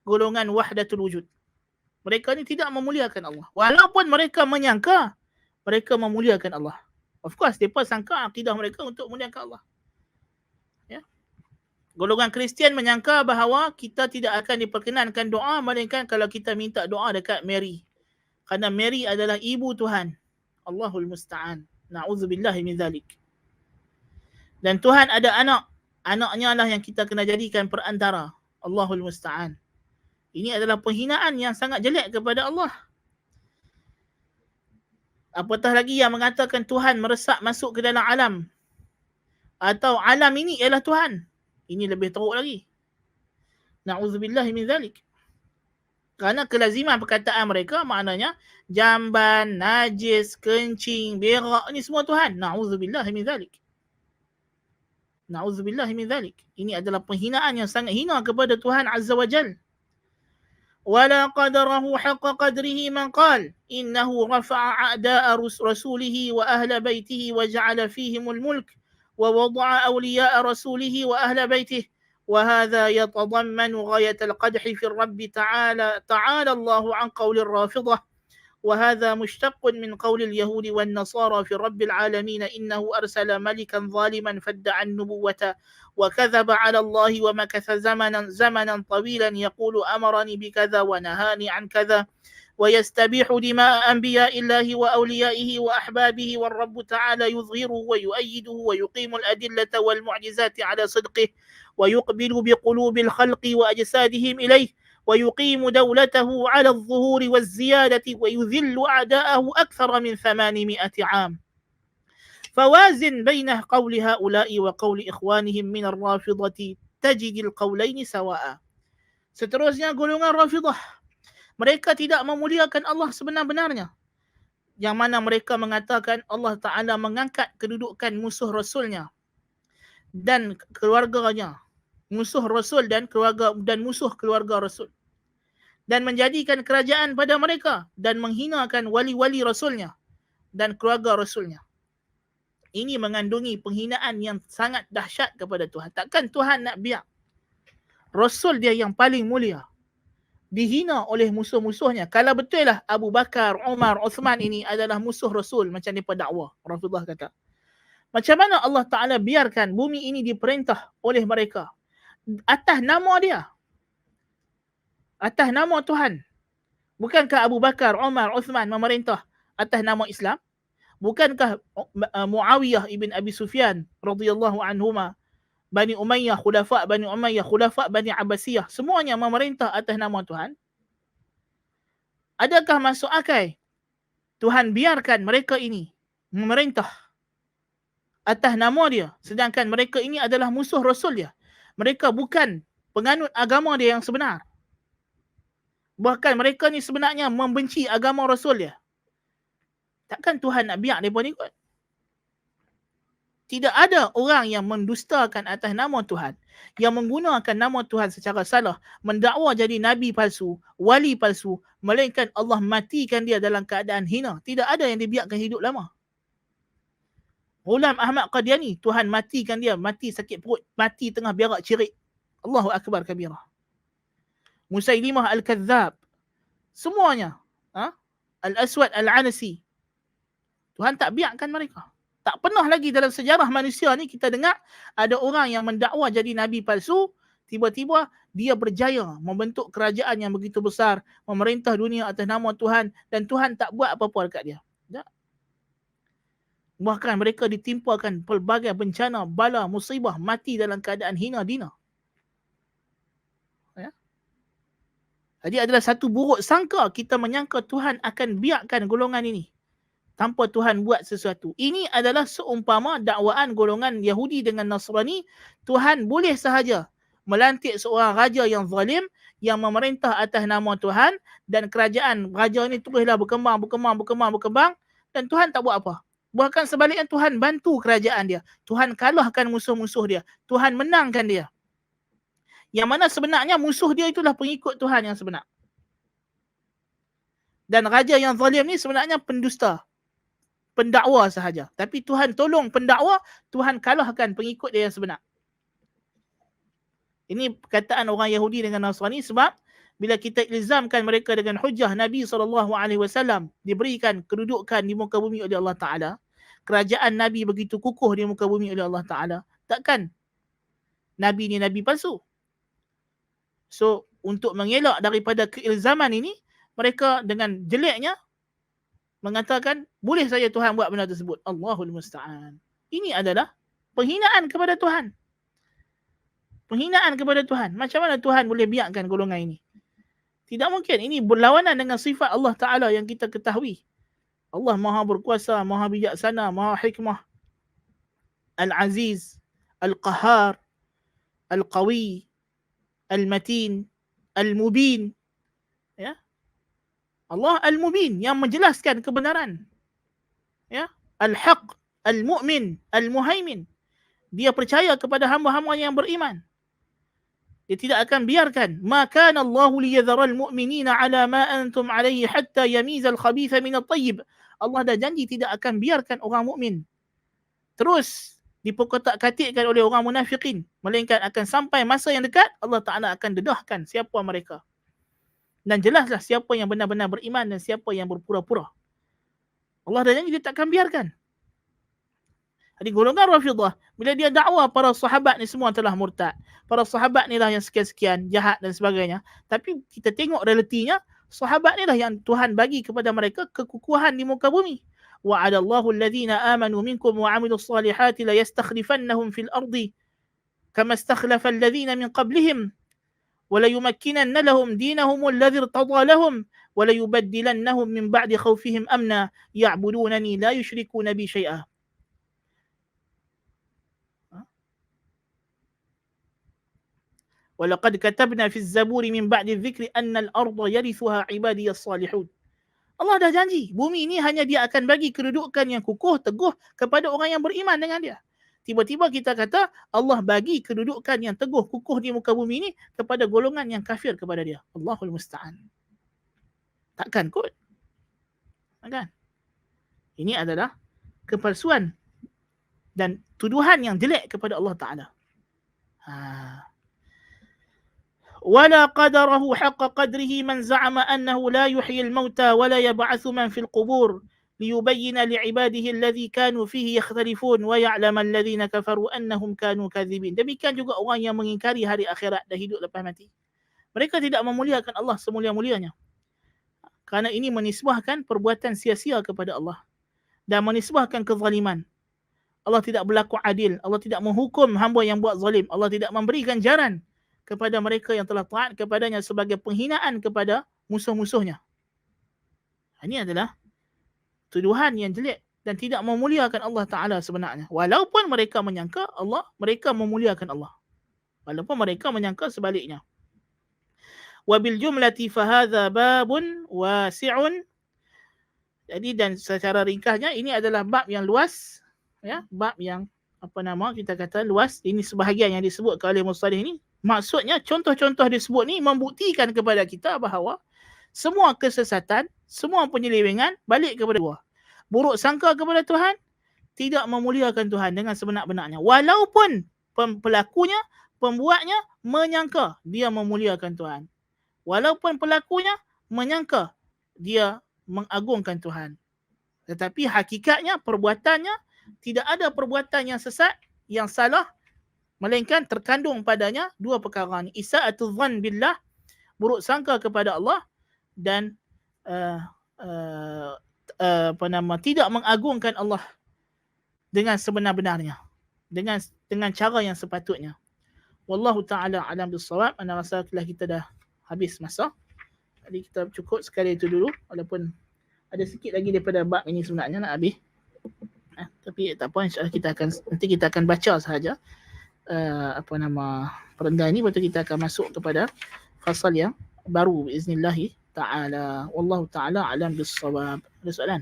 golongan wahdatul wujud. Mereka ni tidak memuliakan Allah. Walaupun mereka menyangka mereka memuliakan Allah. Of course, mereka sangka akidah mereka untuk memuliakan Allah. Ya. Golongan Kristian menyangka bahawa kita tidak akan diperkenankan doa melainkan kalau kita minta doa dekat Mary. Kerana Mary adalah ibu Tuhan. Allahul musta'an. Na'udzubillahi min zalik. Dan Tuhan ada anak. Anaknya lah yang kita kena jadikan perantara. Allahul musta'an. Ini adalah penghinaan yang sangat jelek kepada Allah. Apatah lagi yang mengatakan Tuhan meresap masuk ke dalam alam. Atau alam ini ialah Tuhan. Ini lebih teruk lagi. Na'udzubillahi min zalik. Kerana kelaziman perkataan mereka maknanya jamban, najis, kencing, berak, ini semua Tuhan. Na'udzubillahi min zalik. Na'udzubillahi min zalik. Ini adalah penghinaan yang sangat hina kepada Tuhan Azza wa Jal. Wala qadarahu haqqa qadrihi man qal innahu rafa'a a'da'a rasulihi wa ahla baitihi wa ja'ala fihimul mulk wa wada'a awliya'a rasulihi wa ahla baitihi wa hadha yatadammanu ghayat al-qadhi fi ar-rabb ta'ala Allahu an qawli ar-rafidah وهذا مشتق من قول اليهود والنصارى في رب العالمين إنه أرسل ملكا ظالما فادعى النبوة وكذب على الله ومكث زمنا طويلا يقول أمرني بكذا ونهاني عن كذا ويستبيح دماء أنبياء الله وأوليائه وأحبابه والرب تعالى يظهره ويؤيده ويقيم الأدلة والمعجزات على صدقه ويقبل بقلوب الخلق وأجسادهم إليه ويقيم دولته على الظهور والزيادة ويذل أعداءه أكثر من 800 عام فوازن بين قول هؤلاء وقول إخوانهم من الرافضة تجد القولين سواء. Seterusnya golongan Rafidah. Mereka tidak memuliakan Allah sebenar-benarnya. Yang mana mereka mengatakan Allah Ta'ala mengangkat kedudukan musuh Rasulnya dan keluarganya. Musuh Rasul dan keluarga dan musuh keluarga Rasul. Dan menjadikan kerajaan pada mereka dan menghinakan wali-wali Rasulnya dan keluarga Rasulnya. Ini mengandungi penghinaan yang sangat dahsyat kepada Tuhan. Takkan Tuhan nak biar Rasul dia yang paling mulia dihina oleh musuh-musuhnya. Kalau betul lah Abu Bakar, Umar, Uthman ini adalah musuh Rasul macam mereka dakwa. Rasulullah kata. Macam mana Allah Ta'ala biarkan bumi ini diperintah oleh mereka atas nama dia? Atas nama Tuhan. Bukankah Abu Bakar, Umar, Uthman memerintah atas nama Islam? Bukankah Muawiyah ibn Abi Sufyan radhiyallahu anhuma, Bani Umayyah, Khulafa' Bani Umayyah, Khulafa' Bani Abbasiyah, semuanya memerintah atas nama Tuhan? Adakah masuk akal Tuhan biarkan mereka ini memerintah atas nama dia, sedangkan mereka ini adalah musuh Rasul dia? Mereka bukan penganut agama dia yang sebenar. Bahkan mereka ni sebenarnya membenci agama Rasul dia. Takkan Tuhan nak biar mereka ni kot? Tidak ada orang yang mendustakan atas nama Tuhan, yang menggunakan nama Tuhan secara salah, mendakwa jadi Nabi palsu, wali palsu, melainkan Allah matikan dia dalam keadaan hina. Tidak ada yang dibiarkan hidup lama. Ghulam Ahmad Qadiani, Tuhan matikan dia, mati sakit perut, mati tengah berak cirit. Allahu Akbar kabirah. Musailimah Al-Kadzab, semuanya, Al-Aswad Al-Anasi, Tuhan tak biarkan mereka. Tak pernah lagi dalam sejarah manusia ni kita dengar ada orang yang mendakwa jadi Nabi palsu, tiba-tiba dia berjaya membentuk kerajaan yang begitu besar, memerintah dunia atas nama Tuhan, dan Tuhan tak buat apa-apa dekat dia. Tak. Bahkan mereka ditimpakan pelbagai bencana, bala, musibah, mati dalam keadaan hina dina. Ya. Jadi adalah satu buruk sangka kita menyangka Tuhan akan biarkan golongan ini tanpa Tuhan buat sesuatu. Ini adalah seumpama dakwaan golongan Yahudi dengan Nasrani. Tuhan boleh sahaja melantik seorang raja yang zalim, yang memerintah atas nama Tuhan, dan kerajaan raja ini teruslah berkembang, dan Tuhan tak buat apa. Bahkan sebaliknya Tuhan bantu kerajaan dia. Tuhan kalahkan musuh-musuh dia. Tuhan menangkan dia. Yang mana sebenarnya musuh dia itulah pengikut Tuhan yang sebenar. Dan raja yang zalim ni sebenarnya pendusta, pendakwa sahaja. Tapi Tuhan tolong pendakwa, Tuhan kalahkan pengikut dia yang sebenar. Ini perkataan orang Yahudi dengan Nasrani, sebab bila kita ilzamkan mereka dengan hujah Nabi SAW diberikan kedudukan di muka bumi oleh Allah Ta'ala, kerajaan Nabi begitu kukuh di muka bumi oleh Allah Ta'ala, takkan Nabi ni Nabi palsu? So, untuk mengelak daripada keilzaman ini, mereka dengan jeleknya mengatakan, boleh saja Tuhan buat benda tersebut. Allahul Musta'an. Ini adalah penghinaan kepada Tuhan. Penghinaan kepada Tuhan. Macam mana Tuhan boleh biarkan golongan ini? Tidak mungkin. Ini berlawanan dengan sifat Allah Ta'ala yang kita ketahui. Allah Maha Berkuasa, Maha Bijaksana, Maha Hikmah, Al-Aziz, Al-Qahar, Al-Qawi, Al-Matin, Al-Mubin. Ya. Allah Al-Mubin, yang menjelaskan kebenaran. Ya. Al-Haq, Al-Mu'min, Al-Muhaimin. Dia percaya kepada hamba-hamba yang beriman. Dia tidak akan biarkan. Ma kana Allahu liyadhara al-mu'minina ala ma antum alayhi hatta yamiza al-khabitha min at-tayyib. Allah dah janji tidak akan biarkan orang mukmin terus dipokotak-katikkan oleh orang munafikin, melainkan akan sampai masa yang dekat Allah Ta'ala akan dedahkan siapa mereka. Dan jelaslah siapa yang benar-benar beriman dan siapa yang berpura-pura. Allah dah janji dia tak akan biarkan. Jadi golongan Rafidah, bila dia dakwa para sahabat ni semua telah murtad, para sahabat ni lah yang sekian-sekian, jahat dan sebagainya, tapi kita tengok realitinya, sahabat ni lah yang Tuhan bagi kepada mereka kekukuhan di muka bumi. Wa'adallahu alladhina amanu minkum wa 'amilus salihati la yastakhlifannahum fil ardi kama istakhlafa alladhina min qablihim wa la yumakkinanna lahum dinahum alladhi irtada lahum wa la yubaddilannahum min ba'di khawfihim amna ya'budunani la yushrikuna bi syai'a. وَلَقَدْ كَتَبْنَا فِي الزَّبُورِ مِنْ بَعْدِ الذِّكْرِ أَنَّ الْأَرْضَ يَرِثُهَا عِبَادِيَ الصَّالِحُونَ. Allah dah janji, bumi ini hanya dia akan bagi kedudukan yang kukuh, teguh kepada orang yang beriman dengan dia. Tiba-tiba kita kata, Allah bagi kedudukan yang teguh, kukuh di muka bumi ini kepada golongan yang kafir kepada dia. Allahul Musta'an. Takkan kot? Takkan? Ini adalah kepalsuan dan tuduhan yang jelek kepada Allah Ta'ala. ولا قدره حق قدره من زعم أنه لا يحيي الموتى ولا يبعث من في القبور ليبين لعباده الذي كانوا فيه يختلفون ويعلم الذين كفروا أنهم كانوا كاذبين. Demikian juga orang yang mengingkari hari akhirat dan hidup lepas mati. Mereka tidak memuliakan Allah semulia-mulianya. Kerana ini menisbahkan perbuatan sia-sia kepada Allah dan menisbahkan kezaliman. Allah tidak berlaku adil. Allah tidak menghukum hamba yang buat zalim. Allah tidak memberi ganjaran kepada mereka yang telah taat kepadanya sebagai penghinaan kepada musuh-musuhnya. Ini adalah tuduhan yang jelek dan tidak memuliakan Allah Ta'ala sebenarnya. Walaupun mereka menyangka Allah, mereka memuliakan Allah. Walaupun mereka menyangka sebaliknya. Wabil jumlati fahadha babun wasi'un. Jadi dan secara ringkasnya ini adalah bab yang luas, ya, bab yang kita kata luas. Ini sebahagian yang disebutkan oleh Mustalih ini. Maksudnya contoh-contoh disebut ni membuktikan kepada kita bahawa semua kesesatan, semua penyelewengan balik kepada dua. Buruk sangka kepada Tuhan, tidak memuliakan Tuhan dengan sebenar-benarnya. Walaupun pelakunya, pembuatnya menyangka dia memuliakan Tuhan. Walaupun pelakunya menyangka dia mengagungkan Tuhan. Tetapi hakikatnya, perbuatannya, tidak ada perbuatan yang sesat, yang salah melainkan terkandung padanya dua perkara ni, isa'atul dhann billah, buruk sangka kepada Allah, dan tidak mengagungkan Allah dengan sebenar-benarnya, dengan cara yang sepatutnya. Wallahu ta'ala alam bissawab. Ana rasa kita dah habis masa. Jadi kita cukup sekali itu dulu, walaupun ada sikit lagi daripada bab ini sebenarnya nak habis. Tapi tak apa, insya-Allah nanti kita akan baca sahaja perenggan ini, lepas tu kita akan masuk kepada fasal yang baru biiznillah ta'ala. Wallahu ta'ala alam bissawab. Ada soalan?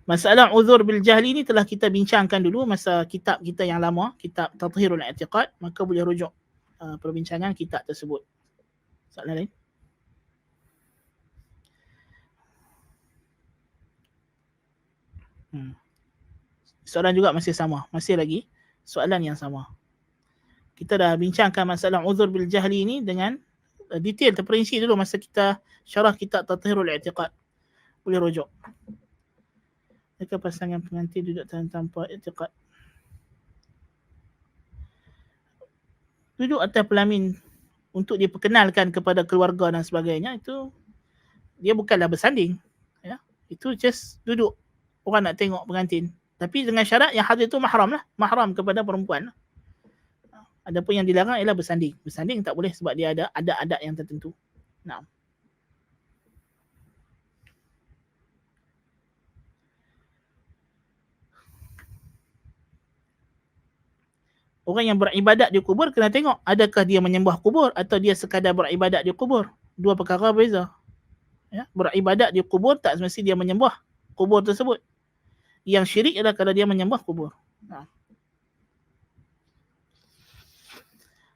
Masalah uzur bil jahli ni telah kita bincangkan dulu masa kitab kita yang lama, kitab Tathhirul I'tiqad, maka boleh rujuk perbincangan kitab tersebut. Soalan lain? Soalan juga masih sama, masih lagi soalan yang sama. Kita dah bincangkan masalah uzur bil jahli ni dengan detail, terperinci dulu masa kita syarah kitab Tathhirul I'tiqad. Boleh rujuk. Jika pasangan pengantin duduk tanpa i'tiqad, duduk atas pelamin untuk diperkenalkan kepada keluarga dan sebagainya, itu dia bukanlah bersanding, ya. Itu just duduk, orang nak tengok pengantin, tapi dengan syarat yang hadir itu mahram lah, mahram kepada perempuan. Adapun yang dilarang ialah bersanding. Bersanding tak boleh sebab dia ada adat yang tertentu. Nah. Orang yang beribadat di kubur kena tengok adakah dia menyembah kubur atau dia sekadar beribadat di kubur. Dua perkara berbeza. Ya, beribadat di kubur tak semesti dia menyembah kubur tersebut. Yang syirik adalah kalau dia menyembah kubur. Nah.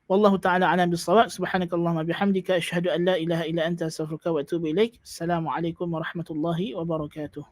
Wallahu ta'ala alam bissawab. Subhanakallahumma bihamdika asyhadu an la ilaha illa anta astaghfiruka wa atubu ilaik. Assalamualaikum warahmatullahi wabarakatuh.